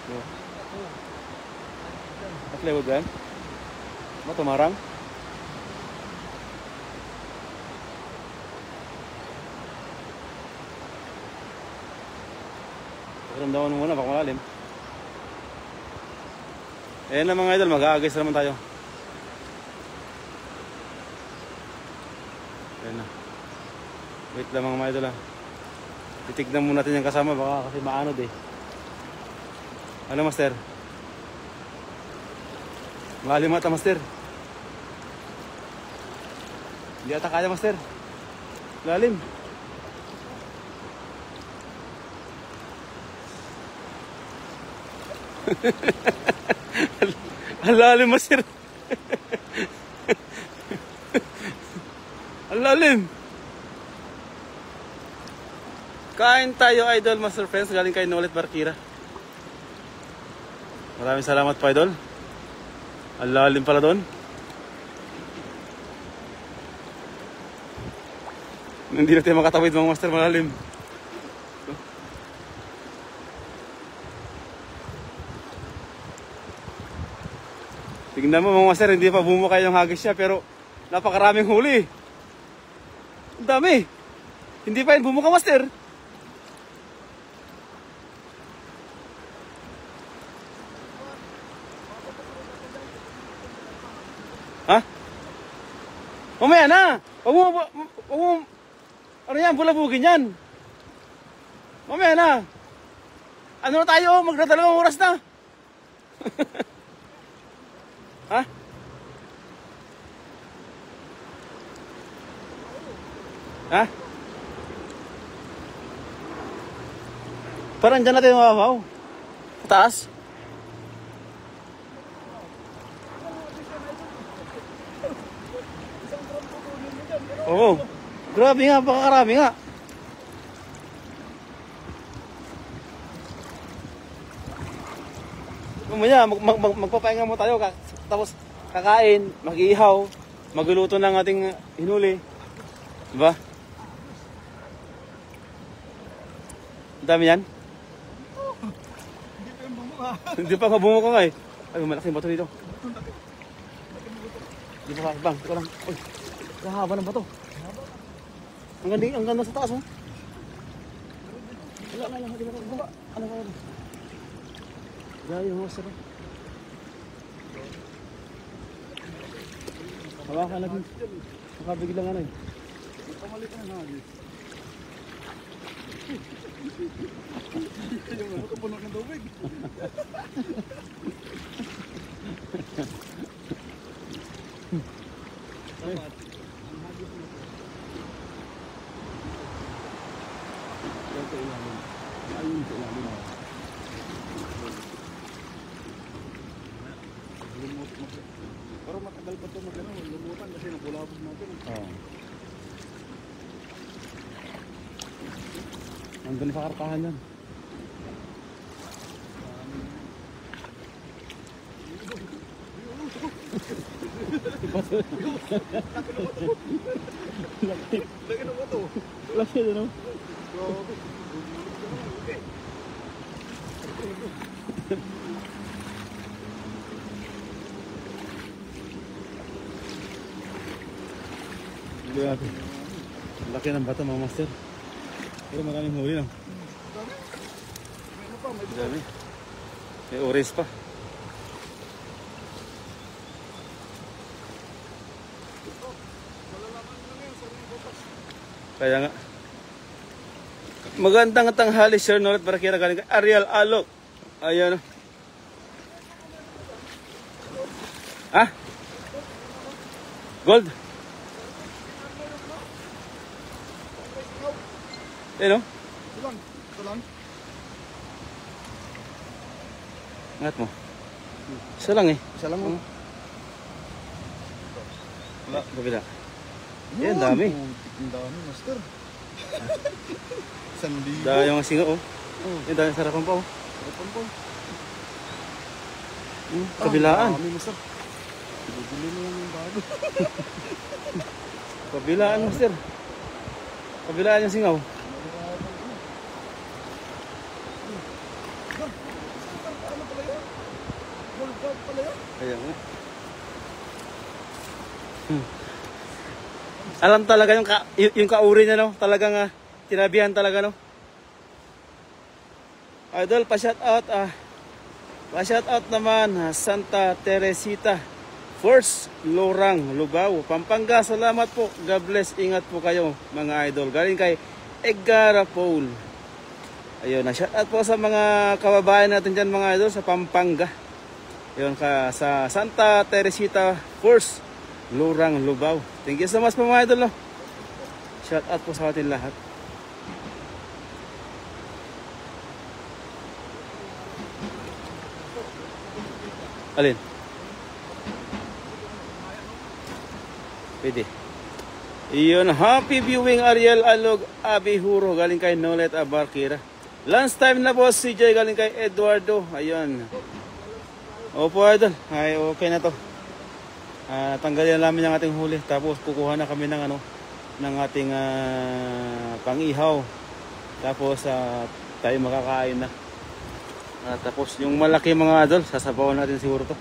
No. Nakaliwag yan? Bato marang? Pakiramdaman mo muna, baka malalim. Ayan na mga idol, mag-aagis naman tayo. Ayan na. Wait lang mga idol ha. Titignan muna natin yung kasama, baka kasi maanod eh. Ano Master? Malalim ata Master. Hindi ata kaya Master. Lalim. Ang lalim Master. Ang lalim. Kain tayo idol Master Friends, galing kay Nolet Barkira. Maraming salamat po idol. Ang lalim pala doon. Hindi na tayo makatawid mga Master, malalim. Tingnan mo mga Master, hindi pa bumukay yung hagis niya pero napakaraming huli. Ang dami. Hindi pa yun bumuka Master. Ha? Mamaya na. Wag mo, ano yan, bulabugin yan. Mamaya na. Ano na tayo, magdadalawang oras na. Ha? Ha? Parang dyan natin mababaw. Taas. Oo. Grabe nga, bakakarami nga. Mamaya, magpapahinga mo tayo. Tapos kakain, mag-iihaw, magluluto ng ating hinuli. Diba? Dami yan? Hindi pa yung bumuka. Hindi pa ka bumuka nga eh. Ay, malaking bato dito. Di ba bang? Ito lang. Uy, kahaba ng bato. Ang ganda sa taas mo. Wala, hindi ba baba? Ano ba? Gaya mo sa ba? Hawakan natin. Nakabiglang ano eh. Kamali ka na hagis. Yung ano, kapuno ng tubig. Pero matagal pa ito magano, lumutan kasi nabulabog natin. Oo. Nandun sa karpahan yan. Lagi na ba ito? Laki na no? Grabe. Laki ng bata mga master. Pero maraming huli lang. Dami. May oris pa. Kaya nga. Magandang tanghali, Sir Nolet, para kira galing kay Ariel Alok. Ayan. Ah? Gold? Ayan o. Ito lang. Angat mo. Isa lang eh. Isa lang mo. Wala. Kabila. Ayan, dami. Ang dami, master. Sandigo. Dahil yung singa oh. Ayan, dahil sarapan pa oh. Sarapan po. Kabilaan. Dami, master. Bibili mo lang yung bago. Kabilaan, master. Kabilaan yung singaw. Ayan nga. Alam talaga yung kauri niya no, talagang tinabihan talaga no. Idol, pa-shout out naman Santa Teresita First Lorang, Lubao, Pampanga. Salamat po. God bless. Ingat po kayo mga idol. Galing kay Edgar Paul. Ayun, na-shout out po sa mga kababayan natin dyan mga idol sa Pampanga. Ayun ka sa Santa Teresita First Lorang, Lubao. Thank you so much po mga idol no. Shout out po sa atin lahat. Alin? Pwede. Iyon, happy viewing Ariel Alog Abihuro galing kay Nolet Abarkira. Lunch time na po CJ galing kay Eduardo. Ayun. Opo idol. Ay okay na to. Tanggalin namin ang ating huli. Tapos kukuha na kami ng ng ating pang-ihaw. Tapos tayo makakain na. Tapos yung malaki mga idol, sasabawan natin siguro to.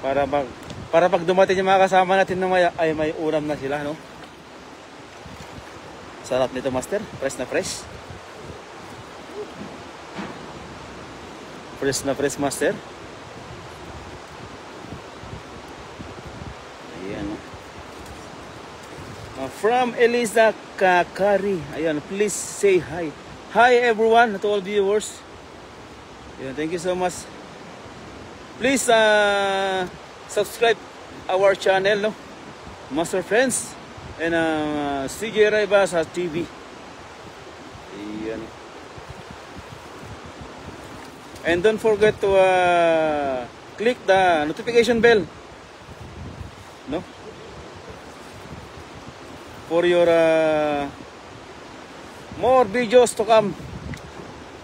Para pag dumating yung mga kasama natin na ay may ulam na sila, no? Sarap nito, master. Fresh na fresh. Fresh na fresh, master. Ayan. From Eliza Kakari. Ayan, please say hi. Hi everyone, to all viewers. Ayan, thank you so much. Please subscribe our channel, no? Master Friends and CJ Raybasa TV. Ayan. And don't forget to click the notification bell, no? For your more videos to come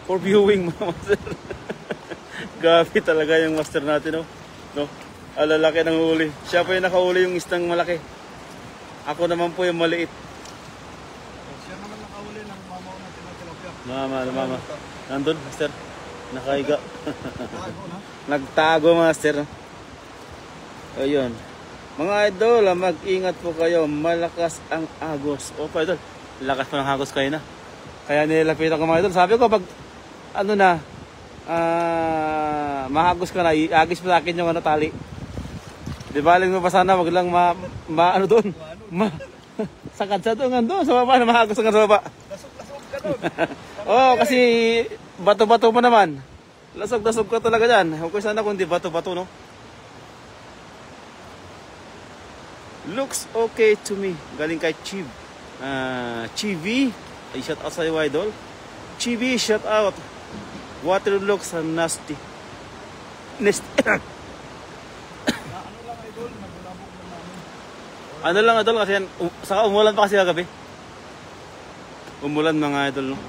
for viewing, master. Gabi talaga yung master natin, no? Alalaki ng huli. Siya po yung nakahuli yung isdang malaki. Ako naman po yung maliit. Siya naman nakahuli ng mama natin na tilapia. Mama. Nandun, master. Nakaiga. Tago na. Nagtago, master. Ayun. Mga idol, mag-ingat po kayo. Malakas ang agos. Opo, idol. Lakas pa ng agos kayo na. Kaya nilapitan ko mga idol. Sabi ko, pag ano na, mahagos ka na, iagis pa sa akin yung ano, tali. Di baling mo pa sana, wag lang ano doon. Sakad sa doon, doon sa baba, na mahagos ka sa baba. Lasog-lasog ka doon. Oo, kasi bato-bato pa naman. Lasog-lasog ka talaga dyan. Okay sana kung di bato-bato, no? Looks okay to me. Galing kay Chiv. Chivi. Ay, shout out sa'yo, idol. Chivi, shout out. Water looks nasty. Nasty. Ano lang idol, nagulabog na namin. Ano lang, idol, kasi yan, saka umulan pa kasi kagabi. Umulan mga idol, no?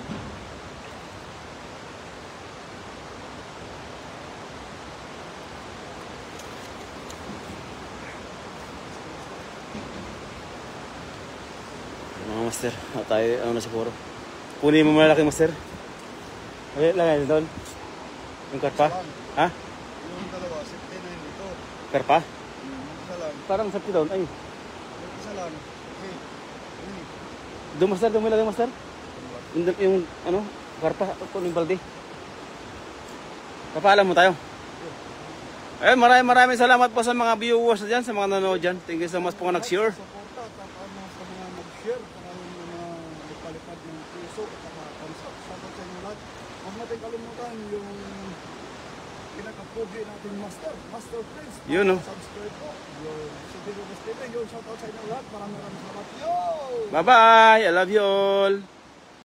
Mga master, tayo, ano na siguro. Kunin mo malaki, master. Okay lang, idol. Yung karpa? Ha? Yung dalawa, 69 dito. Karpa? Isa lang. Parang sa doon. Ay, Isa lang. Okay. doon, master, doon mo ilagay, master. Yung ano, karpa, kung yung balde. Papaalam mo tayo. Maraming salamat po sa mga viewers dyan, sa mga nanonood dyan. Thank you so much po nga nag-share. Suporta at sa mga nag-share, saka yung mga nagpalipad ng piso at saka thumbs up. Salamat sa inyo lahat. Huwag natin kalimutan yung pinaka-pogi natin Master Prince. Yun, no? Subscribe po. Yung CJ Robas TV. Yung shoutout sa inyo lahat. Maraming salamat. Yo! Bye-bye! I love you all!